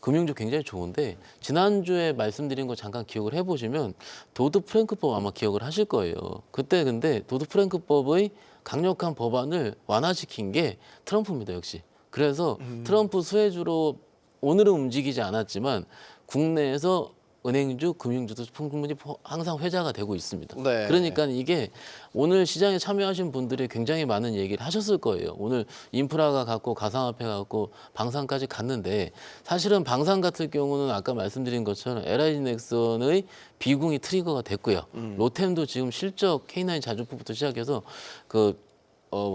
Speaker 2: 금융주 굉장히 좋은데 지난주에 말씀드린 거 잠깐 기억을 해보시면 도드 프랭크법 아마 기억을 하실 거예요. 그때 근데 도드 프랭크법의 강력한 법안을 완화시킨 게 트럼프입니다. 역시. 그래서 트럼프 수혜주로 오늘은 움직이지 않았지만 국내에서 은행주, 금융주도 충분히 항상 회자가 되고 있습니다.
Speaker 1: 네.
Speaker 2: 그러니까 이게 오늘 시장에 참여하신 분들이 굉장히 많은 얘기를 하셨을 거예요. 오늘 인프라가 갔고 가상화폐 갔고 방산까지 갔는데 사실은 방산 같은 경우는 아까 말씀드린 것처럼 LIG넥슨의 비공이 트리거가 됐고요. 로템도 지금 실적 K9 자주포부터 시작해서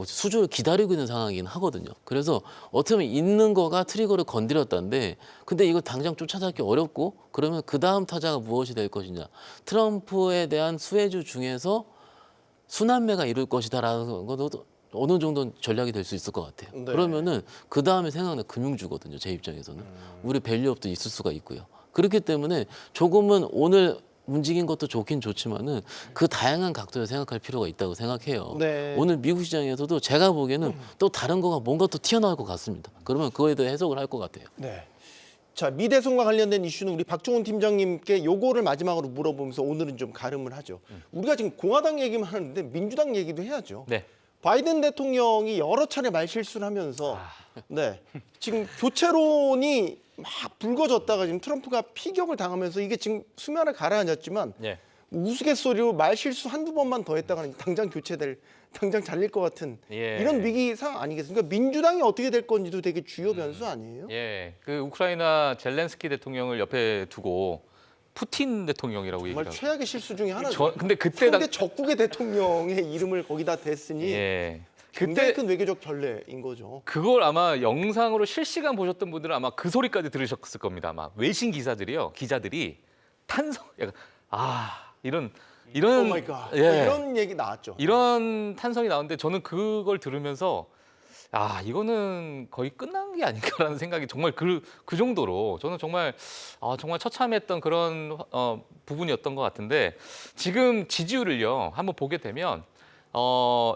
Speaker 2: 수주를 기다리고 있는 상황이긴 하거든요. 그래서 어떻게 보면 있는 거가 트리거를 건드렸다는데 근데 이거 당장 쫓아잡기 어렵고 그러면 그 다음 타자가 무엇이 될 것이냐. 트럼프에 대한 수혜주 중에서 순환매가 이룰 것이다라는 것도 어느 정도 전략이 될 수 있을 것 같아요.
Speaker 1: 네.
Speaker 2: 그러면은 그 다음에 생각나 금융주거든요. 제 입장에서는. 우리 밸류업도 있을 수가 있고요. 그렇기 때문에 조금은 오늘 움직인 것도 좋긴 좋지만은 그 다양한 각도에서 생각할 필요가 있다고 생각해요.
Speaker 1: 네.
Speaker 2: 오늘 미국 시장에서도 제가 보기에는 또 다른 거가 뭔가 또 튀어나올 것 같습니다. 그러면 그거에 대해 해석을 할 것 같아요.
Speaker 1: 네. 자, 미대선과 관련된 이슈는 우리 박종훈 팀장님께 요거를 마지막으로 물어보면서 오늘은 좀 가름을 하죠. 우리가 지금 공화당 얘기만 하는데 민주당 얘기도 해야죠.
Speaker 4: 네.
Speaker 1: 바이든 대통령이 여러 차례 말실수를 하면서 네. 지금 교체론이 막 불거졌다가 지금 트럼프가 피격을 당하면서 이게 지금 수면을 가라앉았지만
Speaker 4: 예.
Speaker 1: 우스갯소리로 말실수 한두 번만 더 했다가는 당장 당장 잘릴 것 같은
Speaker 4: 예.
Speaker 1: 이런 위기 상황 아니겠습니까? 민주당이 어떻게 될 건지도 되게 주요 변수 아니에요?
Speaker 4: 예. 그 우크라이나 젤렌스키 대통령을 옆에 두고 푸틴 대통령이라고
Speaker 1: 정말
Speaker 4: 얘기를 하고.
Speaker 1: 최악의 실수 중에 하나죠.
Speaker 4: 근데 그때
Speaker 1: 상대 적국의 대통령의 이름을 거기다 댔으니
Speaker 4: 예.
Speaker 1: 굉장히
Speaker 4: 그때
Speaker 1: 큰 외교적 전례인 거죠.
Speaker 4: 그걸 아마 영상으로 실시간 보셨던 분들은 아마 그 소리까지 들으셨을 겁니다. 아마 외신 기자들이 약간 이런
Speaker 1: 오 마이 갓.
Speaker 4: 예.
Speaker 1: 뭐 이런 얘기 나왔죠.
Speaker 4: 이런 탄성이 나오는데 저는 그걸 들으면서 이거는 거의 끝난 게 아닌가라는 생각이 정말 그 정도로 저는 정말 처참했던 그런 부분이었던 것 같은데 지금 지지율을요 한번 보게 되면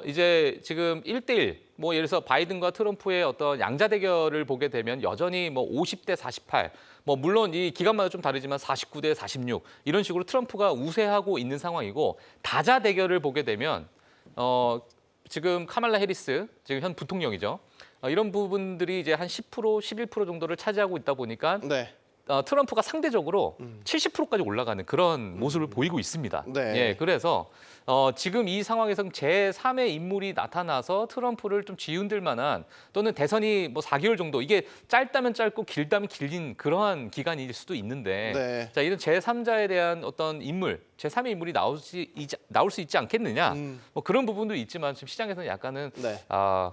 Speaker 4: 이제 지금 1대1 뭐 예를 들어서 바이든과 트럼프의 어떤 양자 대결을 보게 되면 여전히 뭐 50대 48 뭐 물론 이 기간마다 좀 다르지만 49대 46 이런 식으로 트럼프가 우세하고 있는 상황이고 다자 대결을 보게 되면 지금 카말라 해리스 지금 현 부통령이죠. 이런 부분들이 이제 한 10% 11% 정도를 차지하고 있다 보니까
Speaker 1: 네.
Speaker 4: 트럼프가 상대적으로 70%까지 올라가는 그런 모습을 보이고 있습니다.
Speaker 1: 네.
Speaker 4: 예, 그래서 지금 이 상황에서 제3의 인물이 나타나서 트럼프를 좀 뒤흔들 만한 또는 대선이 뭐 4개월 정도 이게 짧다면 짧고 길다면 길린 그러한 기간일 수도 있는데
Speaker 1: 네.
Speaker 4: 자, 이런 제3자에 대한 어떤 인물, 제3의 인물이 나올 수 있지 않겠느냐 뭐 그런 부분도 있지만 지금 시장에서는 약간은
Speaker 1: 네.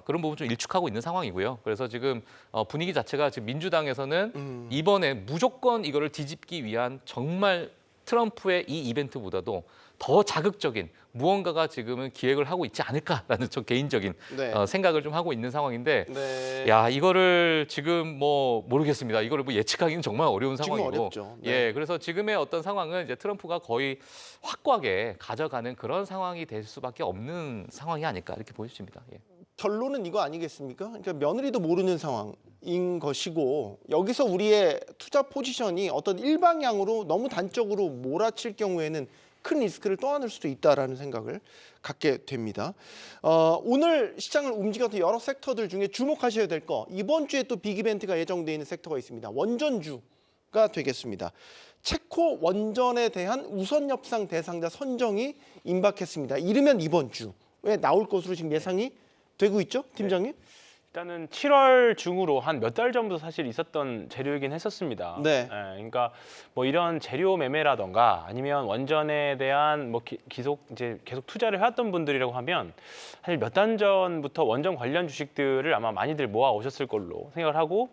Speaker 4: 그런 부분 좀 일축하고 있는 상황이고요. 그래서 지금 분위기 자체가 지금 민주당에서는 이번에 무조건 이거를 뒤집기 위한 정말 트럼프의 이 이벤트보다도 더 자극적인 무언가가 지금은 기획을 하고 있지 않을까라는 저 개인적인
Speaker 1: 네.
Speaker 4: 생각을 좀 하고 있는 상황인데
Speaker 1: 네.
Speaker 4: 야 이거를 지금 뭐 모르겠습니다. 이거를 뭐 예측하기는 정말 어려운
Speaker 1: 지금
Speaker 4: 상황이고
Speaker 1: 어렵죠. 네.
Speaker 4: 예 그래서 지금의 어떤 상황은 이제 트럼프가 거의 확고하게 가져가는 그런 상황이 될 수밖에 없는 상황이 아닐까 이렇게 보여집니다. 예.
Speaker 1: 결론은 이거 아니겠습니까? 그러니까 며느리도 모르는 상황인 것이고 여기서 우리의 투자 포지션이 어떤 일방향으로 너무 단적으로 몰아칠 경우에는 큰 리스크를 떠안을 수도 있다라는 생각을 갖게 됩니다. 오늘 시장을 움직였던 여러 섹터들 중에 주목하셔야 될 거 이번 주에 또 빅 이벤트가 예정되어 있는 섹터가 있습니다. 원전주가 되겠습니다. 체코 원전에 대한 우선 협상 대상자 선정이 임박했습니다. 이르면 이번 주에 나올 것으로 지금 예상이 되고 있죠, 팀장님?
Speaker 3: 일단은 7월 중으로 한 몇 달 전부터 사실 있었던 재료이긴 했었습니다.
Speaker 1: 네.
Speaker 3: 그러니까 뭐 이런 재료 매매라던가 아니면 원전에 대한 뭐 계속 투자를 해왔던 분들이라고 하면 사실 몇 달 전부터 원전 관련 주식들을 아마 많이들 모아 오셨을 걸로 생각을 하고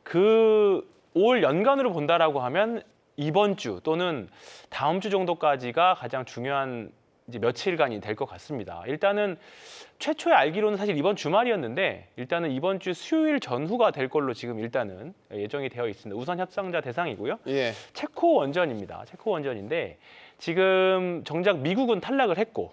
Speaker 3: 그 올 연간으로 본다라고 하면 이번 주 또는 다음 주 정도까지가 가장 중요한 이제 며칠간이 될 것 같습니다. 일단은 최초에 알기로는 사실 이번 주말이었는데 일단은 이번 주 수요일 전후가 될 걸로 지금 일단은 예정이 되어 있습니다. 우선 협상자 대상이고요.
Speaker 1: 예.
Speaker 3: 체코 원전입니다. 체코 원전인데 지금 정작 미국은 탈락을 했고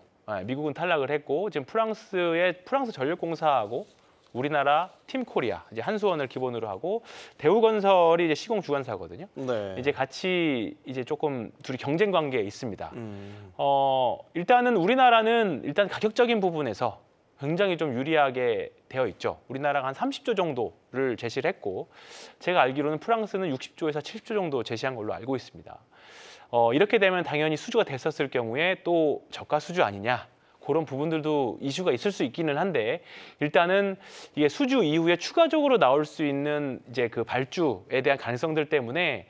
Speaker 3: 지금 프랑스 전력공사하고 우리나라 팀코리아 이제 한수원을 기본으로 하고 대우건설이 이제 시공 주관사거든요.
Speaker 1: 네.
Speaker 3: 이제 같이 이제 조금 둘이 경쟁 관계에 있습니다. 일단은 우리나라는 일단 가격적인 부분에서 굉장히 좀 유리하게 되어 있죠. 우리나라가 한 30조 정도를 제시를 했고 제가 알기로는 프랑스는 60조에서 70조 정도 제시한 걸로 알고 있습니다. 이렇게 되면 당연히 수주가 됐었을 경우에 또 저가 수주 아니냐 그런 부분들도 이슈가 있을 수 있기는 한데 일단은 이게 수주 이후에 추가적으로 나올 수 있는 이제 그 발주에 대한 가능성들 때문에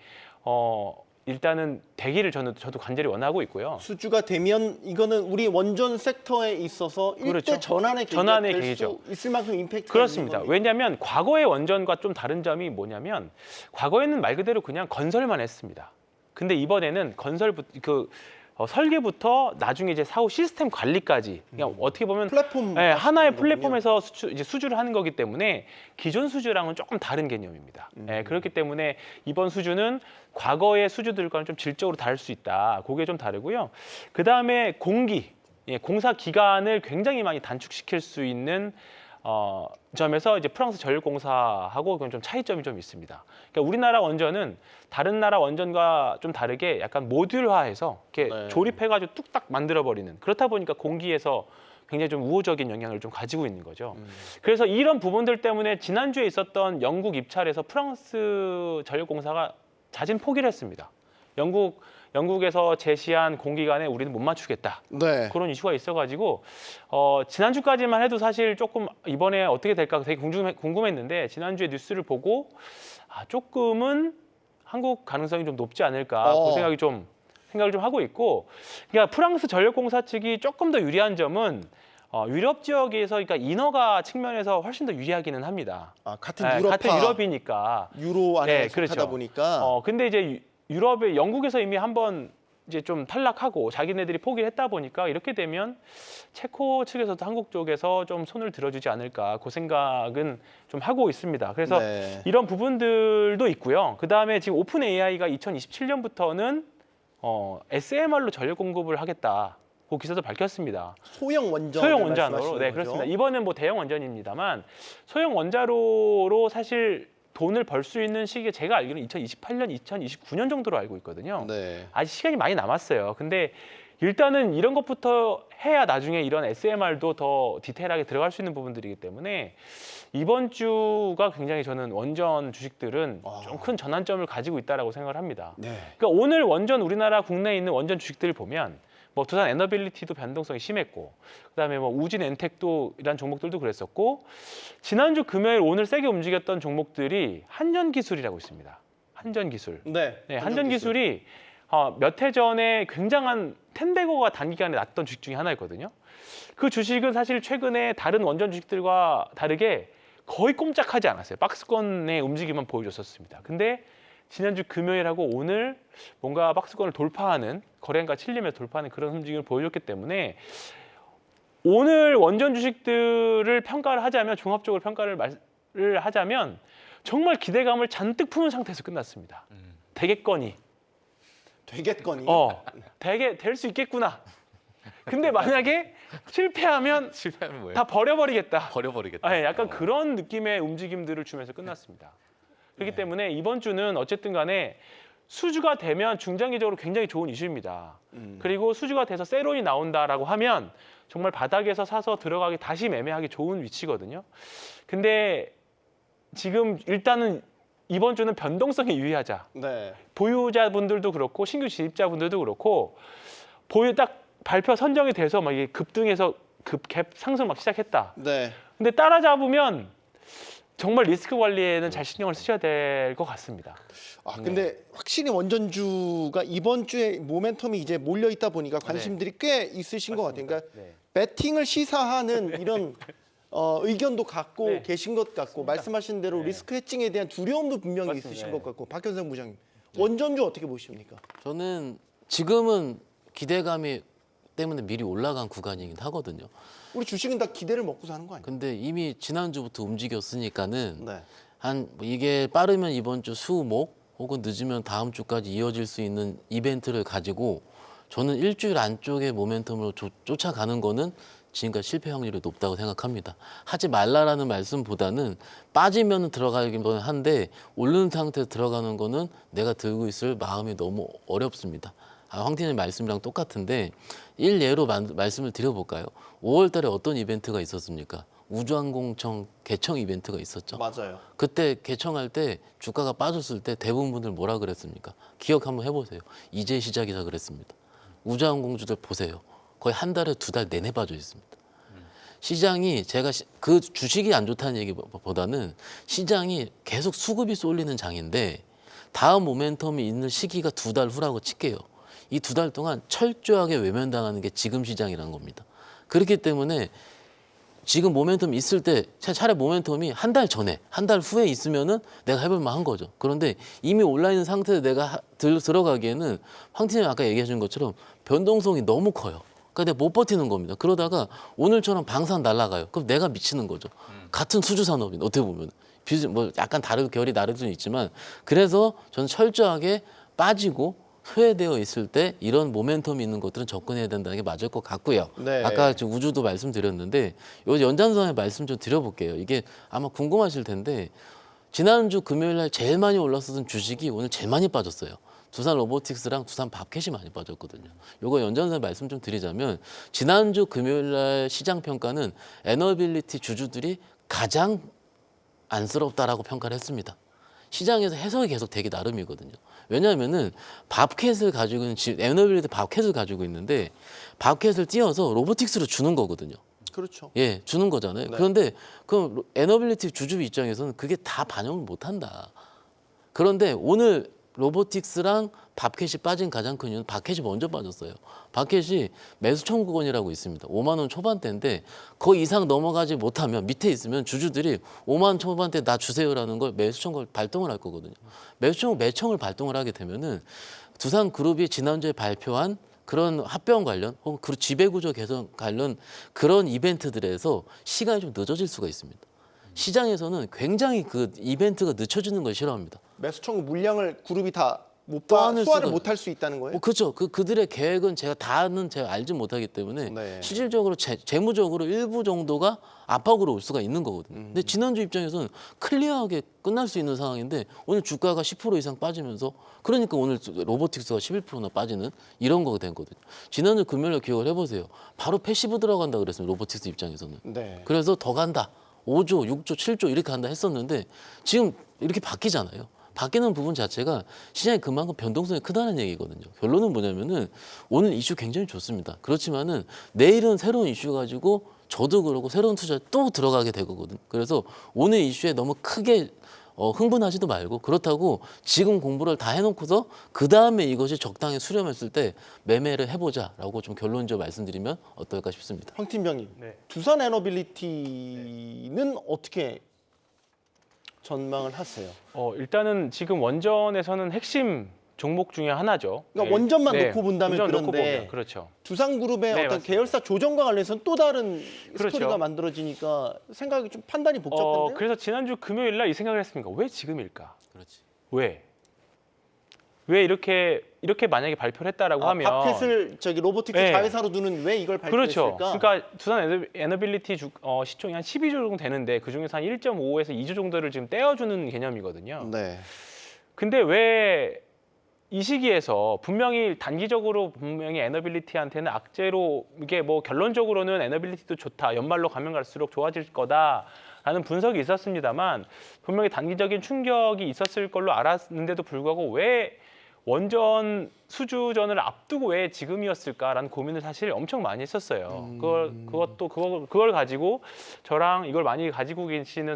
Speaker 3: 일단은 되기를 저도 간절히 원하고 있고요.
Speaker 1: 수주가 되면 이거는 우리 원전 섹터에 있어서
Speaker 3: 그렇죠.
Speaker 1: 일대 전환의
Speaker 3: 전환의
Speaker 1: 계기가
Speaker 3: 계기죠.
Speaker 1: 될수 있을 만큼 임팩트가
Speaker 3: 그렇습니다.
Speaker 1: 있는 겁니다.
Speaker 3: 왜냐하면 과거의 원전과 좀 다른 점이 뭐냐면 과거에는 말 그대로 그냥 건설만 했습니다. 근데 이번에는 설계부터 나중에 이제 사후 시스템 관리까지 그냥 어떻게 보면
Speaker 1: 플랫폼
Speaker 3: 네, 하나의
Speaker 1: 거군요.
Speaker 3: 플랫폼에서 수주를 하는 거기 때문에 기존 수주랑은 조금 다른 개념입니다. 그렇기 때문에 이번 수주는 과거의 수주들과는 좀 질적으로 다를 수 있다. 그게 좀 다르고요. 그 다음에 공사 기간을 굉장히 많이 단축시킬 수 있는 점에서 이제 프랑스 전력공사하고 그건 좀 차이점이 좀 있습니다. 그러니까 우리나라 원전은 다른 나라 원전과 좀 다르게 약간 모듈화해서 이렇게
Speaker 1: 네.
Speaker 3: 조립해가지고 뚝딱 만들어버리는 그렇다 보니까 공기에서 굉장히 좀 우호적인 영향을 좀 가지고 있는 거죠. 그래서 이런 부분들 때문에 지난주에 있었던 영국 입찰에서 프랑스 전력공사가 잦은 포기를 했습니다. 영국에서 제시한 공기간에 우리는 못 맞추겠다.
Speaker 1: 네.
Speaker 3: 그런 이슈가 있어가지고 지난주까지만 해도 사실 조금 이번에 어떻게 될까 되게 궁금했는데 지난주에 뉴스를 보고 조금은 한국 가능성이 좀 높지 않을까 그 생각을 좀 하고 있고 그러니까 프랑스 전력공사 측이 조금 더 유리한 점은 유럽 지역에서 그러니까 인허가 측면에서 훨씬 더 유리하기는 합니다.
Speaker 1: 같은
Speaker 3: 네,
Speaker 1: 유럽파,
Speaker 3: 같은 유럽이니까.
Speaker 1: 유로 안에
Speaker 3: 네,
Speaker 1: 속하다
Speaker 3: 그렇죠.
Speaker 1: 보니까
Speaker 3: 근데 이제 영국에서 이미 한번 이제 좀 탈락하고 자기네들이 포기를 했다 보니까 이렇게 되면 체코 측에서도 한국 쪽에서 좀 손을 들어주지 않을까 그 생각은 좀 하고 있습니다. 그래서
Speaker 1: 네.
Speaker 3: 이런 부분들도 있고요. 그 다음에 지금 오픈 AI가 2027년부터는 SMR로 전력 공급을 하겠다. 그 기사도 밝혔습니다.
Speaker 1: 소형 원전
Speaker 3: 소형 원자로로, 네 그렇습니다. 이번엔 뭐 대형 원전입니다만 소형 원자로로 사실 돈을 벌 수 있는 시기가 제가 알기로는 2028년, 2029년 정도로 알고 있거든요.
Speaker 1: 네.
Speaker 3: 아직 시간이 많이 남았어요. 근데 일단은 이런 것부터 해야 나중에 이런 SMR도 더 디테일하게 들어갈 수 있는 부분들이기 때문에 이번 주가 굉장히 저는 원전 주식들은 좀 큰 전환점을 가지고 있다라고 생각을 합니다.
Speaker 1: 네.
Speaker 3: 그러니까 오늘 원전 우리나라 국내에 있는 원전 주식들을 보면 뭐 두산 에너빌리티도 변동성이 심했고 그다음에 뭐 우진 엔텍도 이런 종목들도 그랬었고 지난주 금요일 오늘 세게 움직였던 종목들이 한전기술이라고 있습니다. 한전기술.
Speaker 1: 네.
Speaker 3: 네, 한전기술이 몇 해 전에 굉장한 텐베거가 단기간에 났던 주식 중에 하나였거든요. 그 주식은 사실 최근에 다른 원전 주식들과 다르게 거의 꼼짝하지 않았어요. 박스권의 움직임만 보여줬었습니다. 근데 지난주 금요일하고 오늘 뭔가 박스권을 돌파하는 거래량가 칠리면서 돌파하는 그런 움직임을 보여줬기 때문에 오늘 원전 주식들을 평가를 하자면 종합적으로 평가를 하자면 정말 기대감을 잔뜩 품은 상태에서 끝났습니다. 되겠거니. 되게 될 수 있겠구나. 근데 만약에 실패하면
Speaker 4: 실패하면 뭐예요?
Speaker 3: 다 버려버리겠다.
Speaker 4: 버려버리겠다.
Speaker 3: 네, 약간 그런 느낌의 움직임들을 주면서 끝났습니다. 그렇기 때문에 이번 주는 어쨌든 간에 수주가 되면 중장기적으로 굉장히 좋은 이슈입니다. 그리고 수주가 돼서 세론이 나온다라고 하면 정말 바닥에서 사서 들어가기 다시 매매하기 좋은 위치거든요. 근데 지금 일단은 이번 주는 변동성이 유의하자.
Speaker 1: 네.
Speaker 3: 보유자분들도 그렇고 신규 진입자분들도 그렇고 딱 발표 선정이 돼서 막 이게 급등해서 갭 상승 막 시작했다.
Speaker 1: 네.
Speaker 3: 근데 따라잡으면 정말 리스크 관리에는 잘 신경을 쓰셔야 될 것 같습니다.
Speaker 1: 근데 확실히 원전주가 이번 주에 모멘텀이 이제 몰려 있다 보니까 관심들이 꽤 있으신 것 같아요. 그러니까
Speaker 3: 네.
Speaker 1: 배팅을 시사하는 이런 의견도 갖고
Speaker 3: 네.
Speaker 1: 계신 것 같고 말씀하신 대로
Speaker 3: 네.
Speaker 1: 리스크 해칭에 대한 두려움도 분명히
Speaker 3: 맞습니다.
Speaker 1: 있으신
Speaker 3: 네.
Speaker 1: 것 같고 박현성 부장님 원전주 어떻게 보십니까?
Speaker 2: 저는 지금은 기대감이 때문에 미리 올라간 구간이긴 하거든요.
Speaker 1: 우리 주식은 다 기대를 먹고 사는 거 아니에요?
Speaker 2: 근데 이미 지난주부터 움직였으니까는
Speaker 1: 네.
Speaker 2: 이게 빠르면 이번 주 수목 혹은 늦으면 다음 주까지 이어질 수 있는 이벤트를 가지고 저는 일주일 안쪽에 모멘텀으로 쫓아가는 거는 지금까지 실패 확률이 높다고 생각합니다. 하지 말라라는 말씀보다는 빠지면 들어가긴 한데 오르는 상태에서 들어가는 거는 내가 들고 있을 마음이 너무 어렵습니다. 황팀장님 말씀이랑 똑같은데 일예로 말씀을 드려볼까요? 5월 달에 어떤 이벤트가 있었습니까? 우주항공청 개청 이벤트가 있었죠.
Speaker 1: 맞아요.
Speaker 2: 그때 개청할 때 주가가 빠졌을 때 대부분 분들 뭐라 그랬습니까? 기억 한번 해보세요. 이제 시작이다 그랬습니다. 우주항공주들 보세요. 거의 한 달에 2달 내내 빠져 있습니다. 시장이 제가 그 주식이 안 좋다는 얘기보다는 시장이 계속 수급이 쏠리는 장인데 다음 모멘텀이 있는 시기가 2달 후라고 칠게요. 이 2달 동안 철저하게 외면당하는 게 지금 시장이라는 겁니다. 그렇기 때문에 지금 모멘텀 있을 때 차라리 모멘텀이 한 달 전에, 한 달 후에 있으면은 내가 해볼 만한 거죠. 그런데 이미 올라 있는 상태에 내가 들어가기에는 황 팀장이 아까 얘기해 준 것처럼 변동성이 너무 커요. 그러니까 내가 못 버티는 겁니다. 그러다가 오늘처럼 방산 날아가요. 그럼 내가 미치는 거죠. 같은 수주 산업인 어떻게 보면 뭐 약간 결이 다를 수는 있지만 그래서 저는 철저하게 빠지고 소외되어 있을 때 이런 모멘텀이 있는 것들은 접근해야 된다는 게 맞을 것 같고요.
Speaker 1: 네.
Speaker 2: 아까 지금 우주도 말씀드렸는데 요 연장선에 말씀 좀 드려볼게요. 이게 아마 궁금하실 텐데 지난주 금요일 날 제일 많이 올랐었던 주식이 오늘 제일 많이 빠졌어요. 두산 로보틱스랑 두산 밥캣이 많이 빠졌거든요. 요거 연장선에 말씀 좀 드리자면 지난주 금요일 날 시장 평가는 에너빌리티 주주들이 가장 안쓰럽다라고 평가를 했습니다. 시장에서 해석이 계속 되기 나름이거든요. 왜냐하면은 밥캣을 가지고 있는 에너빌리티 밥캣을 가지고 있는데 밥캣을 띄어서 로보틱스로 주는 거거든요.
Speaker 1: 그렇죠.
Speaker 2: 예, 주는 거잖아요.
Speaker 1: 네.
Speaker 2: 그런데 그 에너빌리티 주주 입장에서는 그게 다 반영을 못 한다. 그런데 오늘 로보틱스랑 밥캣이 빠진 가장 큰 이유는 밥캣이 먼저 빠졌어요. 밥캣이 매수 청구권이라고 있습니다. 5만 원 초반대인데 그 이상 넘어가지 못하면 밑에 있으면 주주들이 5만 원 초반대 나 주세요라는 걸 매수 청구를 발동을 할 거거든요. 매청을 발동을 하게 되면은 두산그룹이 지난주에 발표한 그런 합병 관련 혹은 그 지배구조 개선 관련 그런 이벤트들에서 시간이 좀 늦어질 수가 있습니다. 시장에서는 굉장히 그 이벤트가 늦춰지는 걸 싫어합니다.
Speaker 1: 매수 청구 물량을 그룹이 다
Speaker 2: 떠안을
Speaker 1: 소화를
Speaker 2: 수가-
Speaker 1: 못할 수 있다는 거예요?
Speaker 2: 그렇죠. 그들의 계획은 제가 알지 못하기 때문에
Speaker 1: 네.
Speaker 2: 실질적으로 재무적으로 일부 정도가 압박으로 올 수가 있는 거거든요. 근데 지난주 입장에서는 클리어하게 끝날 수 있는 상황인데 오늘 주가가 10% 이상 빠지면서 그러니까 오늘 로보틱스가 11%나 빠지는 이런 거가 된 거거든요. 지난주 금요일에 기억을 해보세요. 바로 패시브 들어간다 그랬어요. 로보틱스 입장에서는.
Speaker 1: 네.
Speaker 2: 그래서 더 간다. 5조, 6조, 7조 이렇게 간다 했었는데 지금 이렇게 바뀌잖아요. 바뀌는 부분 자체가 시장이 그만큼 변동성이 크다는 얘기거든요. 결론은 뭐냐면은 오늘 이슈 굉장히 좋습니다. 그렇지만은 내일은 새로운 이슈 가지고 저도 그러고 새로운 투자에 또 들어가게 되거든요. 그래서 오늘 이슈에 너무 크게 흥분하지도 말고 그렇다고 지금 공부를 다 해놓고서 그 다음에 이것이 적당히 수렴했을 때 매매를 해보자라고 좀 결론적으로 말씀드리면 어떨까 싶습니다.
Speaker 1: 황 팀장님,
Speaker 3: 네.
Speaker 1: 두산 에너빌리티는 어떻게 전망을 하세요?
Speaker 3: 일단은 지금 원전에서는 핵심 종목 중에 하나죠.
Speaker 1: 그러니까 원전만
Speaker 3: 네.
Speaker 1: 놓고 본다면
Speaker 3: 원전 놓고
Speaker 1: 그런데
Speaker 3: 보면, 그렇죠.
Speaker 1: 두산그룹의
Speaker 3: 네,
Speaker 1: 어떤
Speaker 3: 맞습니다.
Speaker 1: 계열사 조정과 관련해서는 또 다른
Speaker 3: 그렇죠.
Speaker 1: 스토리가 만들어지니까 생각이 좀 판단이 복잡한데요?
Speaker 3: 그래서 지난주 금요일 날 이 생각을 했습니까? 왜 지금일까?
Speaker 2: 그렇지.
Speaker 3: 왜 이렇게 만약에 발표를 했다라고 하면
Speaker 1: 밥캣을 로보틱스
Speaker 3: 네.
Speaker 1: 자회사로 두는 왜 이걸
Speaker 3: 그렇죠.
Speaker 1: 발표했을까?
Speaker 3: 그러니까 두산 에너빌리티 시총이 한 12조 정도 되는데 그 중에서 한 1.5에서 2조 정도를 지금 떼어주는 개념이거든요.
Speaker 1: 네.
Speaker 3: 근데 왜 이 시기에서 분명히 에너빌리티한테는 악재로 이게 뭐 결론적으로는 에너빌리티도 좋다. 연말로 가면 갈수록 좋아질 거다라는 분석이 있었습니다만 분명히 단기적인 충격이 있었을 걸로 알았는데도 불구하고 왜 원전 수주전을 앞두고 왜 지금이었을까라는 고민을 사실 엄청 많이 했었어요. 그걸 가지고 저랑 이걸 많이 가지고 계시는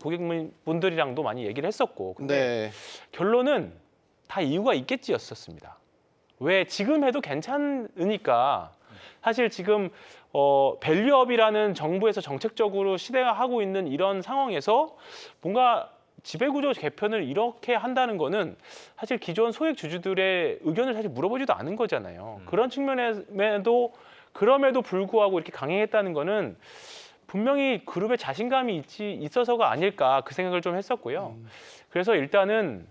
Speaker 3: 고객분들이랑도 많이 얘기를 했었고. 근데
Speaker 1: 네.
Speaker 3: 결론은 다 이유가 있겠지였었습니다. 왜 지금 해도 괜찮으니까 사실 지금 밸류업이라는 정부에서 정책적으로 시대화하고 있는 이런 상황에서 뭔가 지배구조 개편을 이렇게 한다는 거는 사실 기존 소액 주주들의 의견을 사실 물어보지도 않은 거잖아요. 그런 측면에도 그럼에도 불구하고 이렇게 강행했다는 거는 분명히 그룹에 자신감이 있어서가 아닐까 그 생각을 좀 했었고요. 그래서 일단은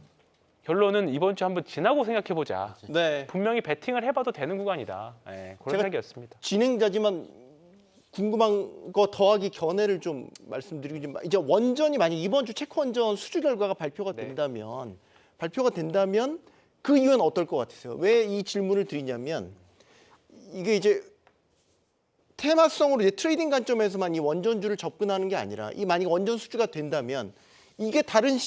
Speaker 3: 결론은 이번 주 한번 지나고 생각해보자.
Speaker 1: 네.
Speaker 3: 분명히 베팅을 해봐도 되는 구간이다. 네, 그런
Speaker 1: 제가
Speaker 3: 생각이었습니다.
Speaker 1: 진행자지만 궁금한 거 더하기 견해를 좀 말씀드리고 이제 원전이 만약 이번 주 체크 원전 수주 결과가 발표가
Speaker 3: 네.
Speaker 1: 된다면 그 이유는 어떨 것 같으세요? 왜 이 질문을 드리냐면 이게 이제 테마성으로 이제 트레이딩 관점에서만 이 원전주를 접근하는 게 아니라 이 만약 원전 수주가 된다면 이게 다른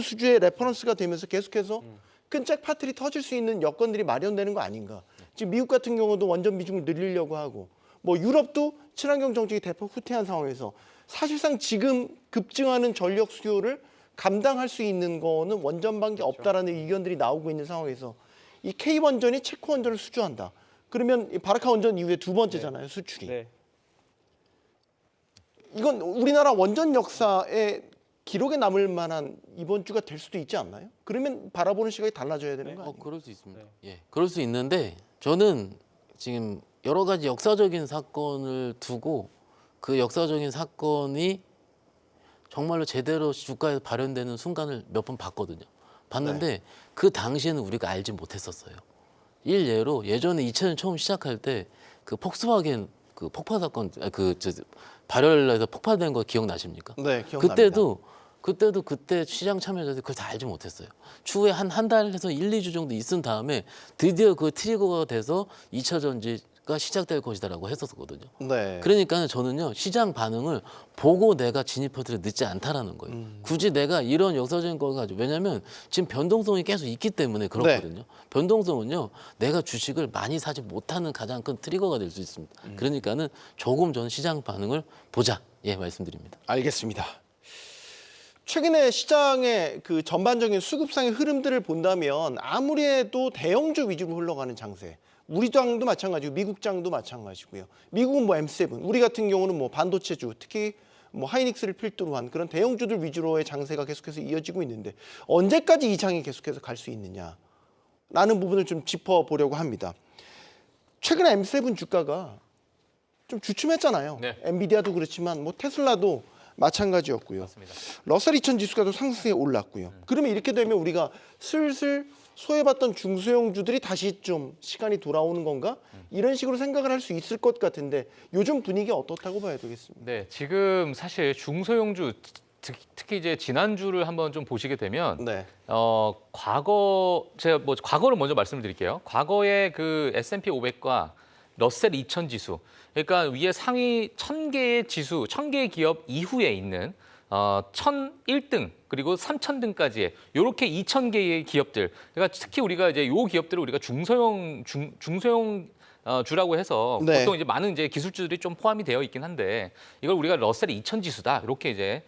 Speaker 1: 수주의 레퍼런스가 되면서 계속해서 큰 잭파틀이 터질 수 있는 여건들이 마련되는 거 아닌가. 지금 미국 같은 경우도 원전 비중을 늘리려고 하고 뭐 유럽도 친환경 정책이 대폭 후퇴한 상황에서 사실상 지금 급증하는 전력 수요를 감당할 수 있는 거는 원전밖에 없다라는 의견들이 나오고 있는 상황에서 이 K원전이 체코 원전을 수주한다. 그러면 이 바라카 원전 이후에 두 번째잖아요, 수출이.
Speaker 3: 네.
Speaker 1: 이건 우리나라 원전 역사에 기록에 남을 만한 이번 주가 될 수도 있지 않나요? 그러면 바라보는 시각이 달라져야 되는 거 아니에요?
Speaker 2: 그럴 수 있습니다. 예, 그럴 수 있는데 저는 지금 여러 가지 역사적인 사건을 두고 그 역사적인 사건이 정말로 제대로 주가에 발현되는 순간을 몇 번 봤거든요. 봤는데 그 당시에는 우리가 알지 못했었어요. 일예로 예전에 2000년 처음 시작할 때 그 폭스바겐 그 폭파 사건 발열해서 폭파된 거 기억나십니까?
Speaker 1: 네, 기억납니다.
Speaker 2: 그때도 그때 시장 참여자들이 그걸 다 알지 못했어요. 추후에 한 달에서 1, 2주 정도 있은 다음에 드디어 그 트리거가 돼서 2차 전지가 시작될 것이다라고 했었거든요.
Speaker 1: 네.
Speaker 2: 그러니까 저는요 시장 반응을 보고 내가 진입하더라도 늦지 않다라는 거예요. 굳이 내가 이런 역사적인 걸 가지고 왜냐하면 지금 변동성이 계속 있기 때문에 그렇거든요. 변동성은요 내가 주식을 많이 사지 못하는 가장 큰 트리거가 될 수 있습니다. 그러니까는 조금 전 시장 반응을 보자 예 말씀드립니다.
Speaker 1: 알겠습니다. 최근에 시장의 그 전반적인 수급상의 흐름들을 본다면 아무리 해도 대형주 위주로 흘러가는 장세. 우리 장도 마찬가지고 미국 장도 마찬가지고요. 미국은 뭐 M7, 우리 같은 경우는 뭐 반도체주, 특히 뭐 하이닉스를 필두로 한 그런 대형주들 위주로의 장세가 계속해서 이어지고 있는데 언제까지 이 장이 계속해서 갈 수 있느냐라는 부분을 좀 짚어보려고 합니다. 최근에 M7 주가가 좀 주춤했잖아요.
Speaker 4: 네.
Speaker 1: 엔비디아도 그렇지만 뭐 테슬라도 마찬가지였고요.
Speaker 4: 맞습니다.
Speaker 1: 러셀 2000 지수가 또 상승에 올랐고요. 그러면 이렇게 되면 우리가 슬슬 소외받던 중소형주들이 다시 좀 시간이 돌아오는 건가? 이런 식으로 생각을 할 수 있을 것 같은데 요즘 분위기 어떻다고 봐야 되겠습니까?
Speaker 4: 네, 지금 사실 중소형주 특히 이제 지난주를 한번 좀 보시게 되면
Speaker 1: 네.
Speaker 4: 제가 뭐 과거를 먼저 말씀을 드릴게요. 과거에 그 S&P 500과 러셀 2000 지수, 그러니까 위에 상위 1000개의 지수, 1000개의 기업 이후에 있는 1001등 그리고 3000등까지의 이렇게 2000개의 기업들. 그러니까 특히 우리가 이제 요 기업들을 우리가 중소형 주라고 해서
Speaker 1: 네.
Speaker 4: 보통 이제 많은 이제 기술주들이 좀 포함이 되어 있긴 한데 이걸 우리가 러셀 2000 지수다 이렇게 이제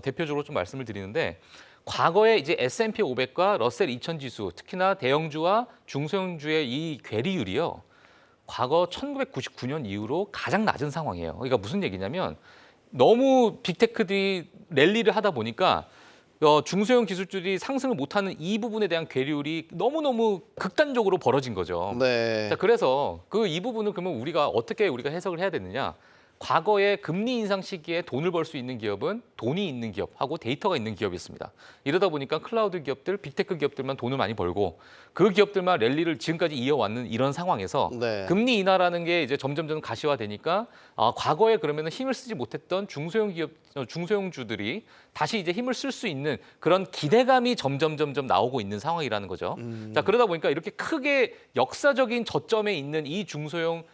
Speaker 4: 대표적으로 좀 말씀을 드리는데 과거에 이제 S&P 500과 러셀 2000 지수, 특히나 대형주와 중소형주의 이 괴리율이요. 과거 1999년 이후로 가장 낮은 상황이에요. 그러니까 무슨 얘기냐면 너무 빅테크들이 랠리를 하다 보니까 중소형 기술주들이 상승을 못하는 이 부분에 대한 괴리율이 너무너무 극단적으로 벌어진 거죠.
Speaker 1: 네.
Speaker 4: 자, 그래서 이 부분을 그러면 우리가 어떻게 해석을 해야 되느냐? 과거에 금리 인상 시기에 돈을 벌 수 있는 기업은 돈이 있는 기업하고 데이터가 있는 기업이었습니다. 이러다 보니까 클라우드 기업들, 빅테크 기업들만 돈을 많이 벌고 그 기업들만 랠리를 지금까지 이어왔는 이런 상황에서
Speaker 1: 네.
Speaker 4: 금리 인하라는 게 이제 점점 가시화되니까 과거에 그러면 힘을 쓰지 못했던 중소형주들이 다시 이제 힘을 쓸 수 있는 그런 기대감이 점점 나오고 있는 상황이라는 거죠. 자, 그러다 보니까 이렇게 크게 역사적인 저점에 있는 이 중소형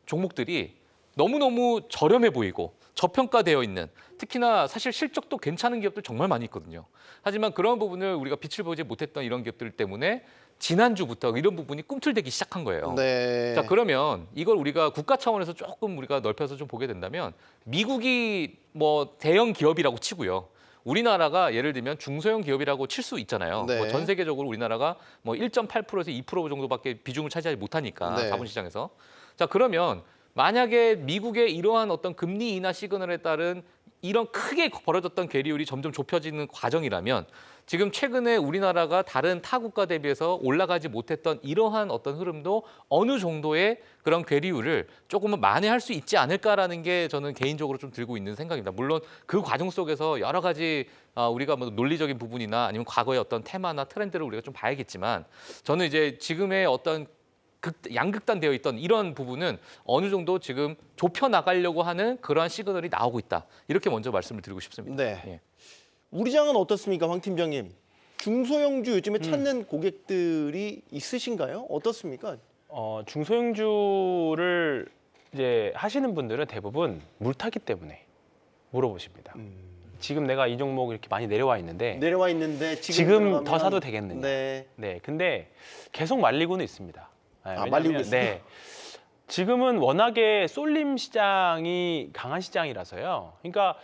Speaker 4: 종목들이 너무너무 저렴해 보이고 저평가되어 있는 특히나 사실 실적도 괜찮은 기업들 정말 많이 있거든요. 하지만 그런 부분을 우리가 빛을 보지 못했던 이런 기업들 때문에 지난주부터 이런 부분이 꿈틀대기 시작한 거예요.
Speaker 1: 네.
Speaker 4: 자, 그러면 이걸 우리가 국가 차원에서 조금 우리가 넓혀서 좀 보게 된다면 미국이 뭐 대형 기업이라고 치고요. 우리나라가 예를 들면 중소형 기업이라고 칠 수 있잖아요.
Speaker 1: 네.
Speaker 4: 뭐 전 세계적으로 우리나라가 뭐 1.8%에서 2% 정도밖에 비중을 차지하지 못하니까
Speaker 1: 네.
Speaker 4: 자본시장에서. 자, 그러면 만약에 미국의 이러한 어떤 금리 인하 시그널에 따른 이런 크게 벌어졌던 괴리율이 점점 좁혀지는 과정이라면 지금 최근에 우리나라가 다른 타 국가 대비해서 올라가지 못했던 이러한 어떤 흐름도 어느 정도의 그런 괴리율을 조금은 만회할 수 있지 않을까라는 게 저는 개인적으로 좀 들고 있는 생각입니다. 물론 그 과정 속에서 여러 가지 우리가 뭐 논리적인 부분이나 아니면 과거의 어떤 테마나 트렌드를 우리가 좀 봐야겠지만 저는 이제 지금의 어떤 양극단되어 있던 이런 부분은 어느 정도 지금 좁혀 나가려고 하는 그러한 시그널이 나오고 있다. 이렇게 먼저 말씀을 드리고 싶습니다.
Speaker 1: 네.
Speaker 4: 예.
Speaker 1: 우리 장은 어떻습니까, 황 팀장님? 중소형주 요즘에 찾는 고객들이 있으신가요? 어떻습니까?
Speaker 3: 중소형주를 이제 하시는 분들은 대부분 물타기 때문에 물어보십니다. 지금 내가 이 종목 이렇게 많이 내려와 있는데
Speaker 1: 내려와 있는데
Speaker 3: 지금 더 사도 되겠느냐?
Speaker 1: 네.
Speaker 3: 네, 근데 계속 말리고는 있습니다. 네,
Speaker 1: 아, 말리고 있어요?
Speaker 3: 네, 지금은 워낙에 쏠림 시장이 강한 시장이라서요. 그러니까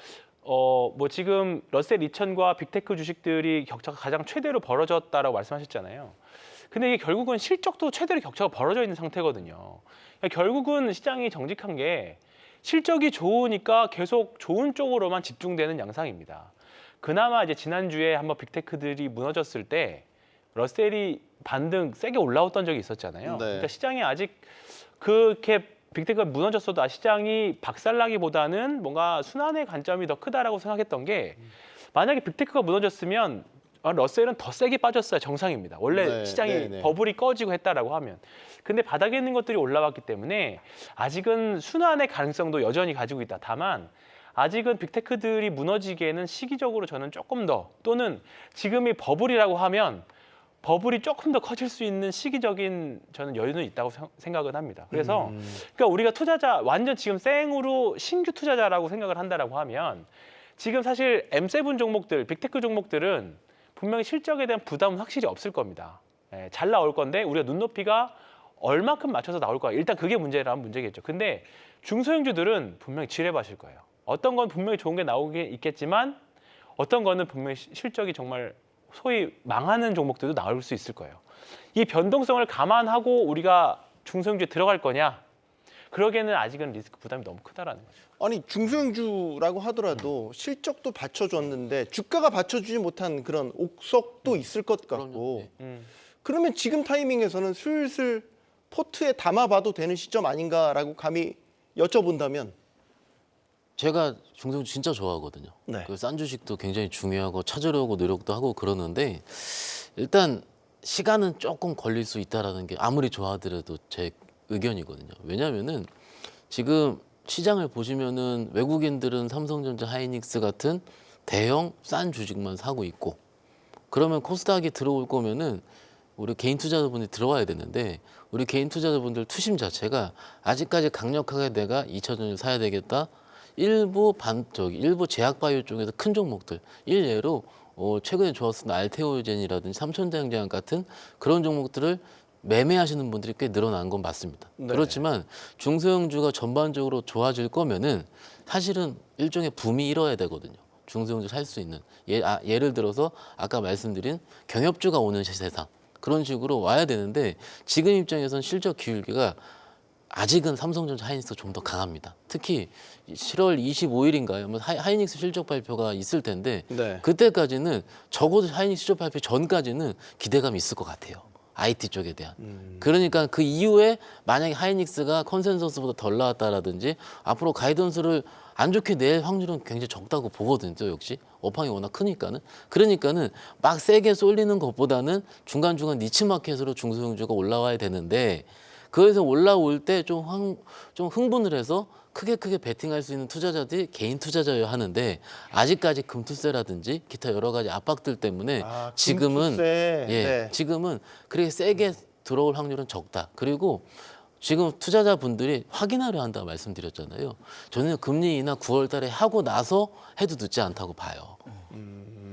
Speaker 3: 뭐 지금 러셀 2000과 빅테크 주식들이 격차가 가장 최대로 벌어졌다라고 말씀하셨잖아요. 근데 이게 결국은 실적도 최대로 격차가 벌어져 있는 상태거든요. 그러니까 결국은 시장이 정직한 게 실적이 좋으니까 계속 좋은 쪽으로만 집중되는 양상입니다. 그나마 이제 지난주에 한번 빅테크들이 무너졌을 때 러셀이 반등 세게 올라왔던 적이 있었잖아요.
Speaker 1: 네.
Speaker 3: 그러니까 시장이 아직 그렇게 빅테크가 무너졌어도 시장이 박살나기보다는 뭔가 순환의 관점이 더 크다라고 생각했던 게 만약에 빅테크가 무너졌으면 러셀은 더 세게 빠졌어야 정상입니다. 원래
Speaker 1: 네,
Speaker 3: 시장이
Speaker 1: 네, 네.
Speaker 3: 버블이 꺼지고 했다라고 하면. 근데 바닥에 있는 것들이 올라왔기 때문에 아직은 순환의 가능성도 여전히 가지고 있다. 다만 아직은 빅테크들이 무너지기에는 시기적으로 저는 조금 더 또는 지금이 버블이라고 하면 버블이 조금 더 커질 수 있는 시기적인 저는 여유는 있다고 생각은 합니다. 그래서 그러니까 우리가 투자자 완전 지금 생으로 신규 투자자라고 생각을 한다라고 하면 지금 사실 M7 종목들, 빅테크 종목들은 분명히 실적에 대한 부담은 확실히 없을 겁니다. 예, 잘 나올 건데 우리가 눈높이가 얼마큼 맞춰서 나올 거야. 일단 그게 문제라면 문제겠죠. 근데 중소형주들은 분명히 지뢰밭일 거예요. 어떤 건 분명히 좋은 게 나오긴 있겠지만 어떤 거는 분명히 실적이 정말 소위 망하는 종목들도 나올 수 있을 거예요. 이 변동성을 감안하고 우리가 중소형주에 들어갈 거냐? 그러기에는 아직은 리스크 부담이 너무 크다라는 거죠.
Speaker 1: 아니 중소형주라고 하더라도 실적도 받쳐줬는데 주가가 받쳐주지 못한 그런 옥석도 있을 것 같고
Speaker 2: 그럼요.
Speaker 1: 그러면 지금 타이밍에서는 슬슬 포트에 담아봐도 되는 시점 아닌가라고 감히 여쭤본다면
Speaker 2: 제가 중소형주 진짜 좋아하거든요.
Speaker 1: 네.
Speaker 2: 그 싼 주식도 굉장히 중요하고 찾으려고 노력도 하고 그러는데 일단 시간은 조금 걸릴 수 있다라는 게 아무리 좋아하더라도 제 의견이거든요. 왜냐하면은 지금 시장을 보시면은 외국인들은 삼성전자, 하이닉스 같은 대형 싼 주식만 사고 있고 그러면 코스닥이 들어올 거면은 우리 개인 투자자분들이 들어와야 되는데 우리 개인 투자자분들 투심 자체가 아직까지 강력하게 내가 2차전지 사야 되겠다. 일부 제약바이오 쪽에서 큰 종목들 일례로 최근에 좋았던 알테오젠이라든지 삼천장제약 같은 그런 종목들을 매매하시는 분들이 꽤 늘어난 건 맞습니다.
Speaker 1: 네.
Speaker 2: 그렇지만 중소형주가 전반적으로 좋아질 거면은 사실은 일종의 붐이 일어야 되거든요. 중소형주 살 수 있는 예를 들어서 아까 말씀드린 경협주가 오는 세상 그런 식으로 와야 되는데 지금 입장에서는 실적 기울기가 아직은 삼성전자, 하이닉스 좀 더 강합니다. 특히 7월 25일인가요? 하이닉스 실적 발표가 있을 텐데
Speaker 1: 네.
Speaker 2: 그때까지는 적어도 하이닉스 실적 발표 전까지는 기대감이 있을 것 같아요. IT 쪽에 대한. 그러니까 그 이후에 만약에 하이닉스가 컨센서스보다 덜 나왔다라든지 앞으로 가이던스를 안 좋게 낼 확률은 굉장히 적다고 보거든요. 역시 업황이 워낙 크니까는. 그러니까는 막 세게 쏠리는 것보다는 중간중간 니치마켓으로 중소형주가 올라와야 되는데 그래서 올라올 때 좀 흥분을 해서 크게 베팅할 수 있는 투자자들이 개인 투자자여야 하는데 아직까지 금투세라든지 기타 여러 가지 압박들 때문에 지금은
Speaker 1: 금투세. 네.
Speaker 2: 지금은 그렇게 세게 들어올 확률은 적다. 그리고 지금 투자자분들이 확인하려 한다고 말씀드렸잖아요. 저는 금리 인하 9월 달에 하고 나서 해도 늦지 않다고 봐요.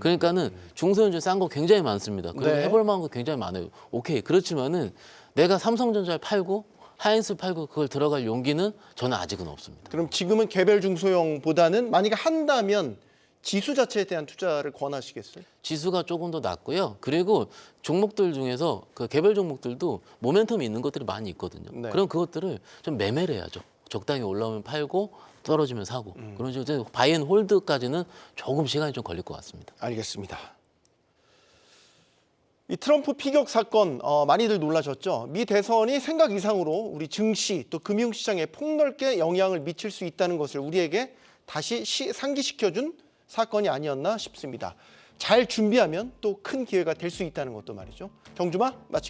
Speaker 2: 그러니까는 중소형주 싼 거 굉장히 많습니다. 그리고
Speaker 1: 네.
Speaker 2: 해볼 만한 거 굉장히 많아요. 오케이. 그렇지만은 내가 삼성전자를 팔고 하이닉스 팔고 그걸 들어갈 용기는 저는 아직은 없습니다.
Speaker 1: 그럼 지금은 개별 중소형보다는 만약에 한다면 지수 자체에 대한 투자를 권하시겠어요?
Speaker 2: 지수가 조금 더 낮고요. 그리고 종목들 중에서 그 개별 종목들도 모멘텀이 있는 것들이 많이 있거든요.
Speaker 1: 네.
Speaker 2: 그럼 그것들을 좀 매매를 해야죠. 적당히 올라오면 팔고 떨어지면 사고. 그런 식으로 바이앤홀드까지는 조금 시간이 좀 걸릴 것 같습니다.
Speaker 1: 알겠습니다. 이 트럼프 피격 사건 많이들 놀라셨죠. 미 대선이 생각 이상으로 우리 증시 또 금융시장에 폭넓게 영향을 미칠 수 있다는 것을 우리에게 다시 상기시켜준 사건이 아니었나 싶습니다. 잘 준비하면 또 큰 기회가 될 수 있다는 것도 말이죠. 경주마 마치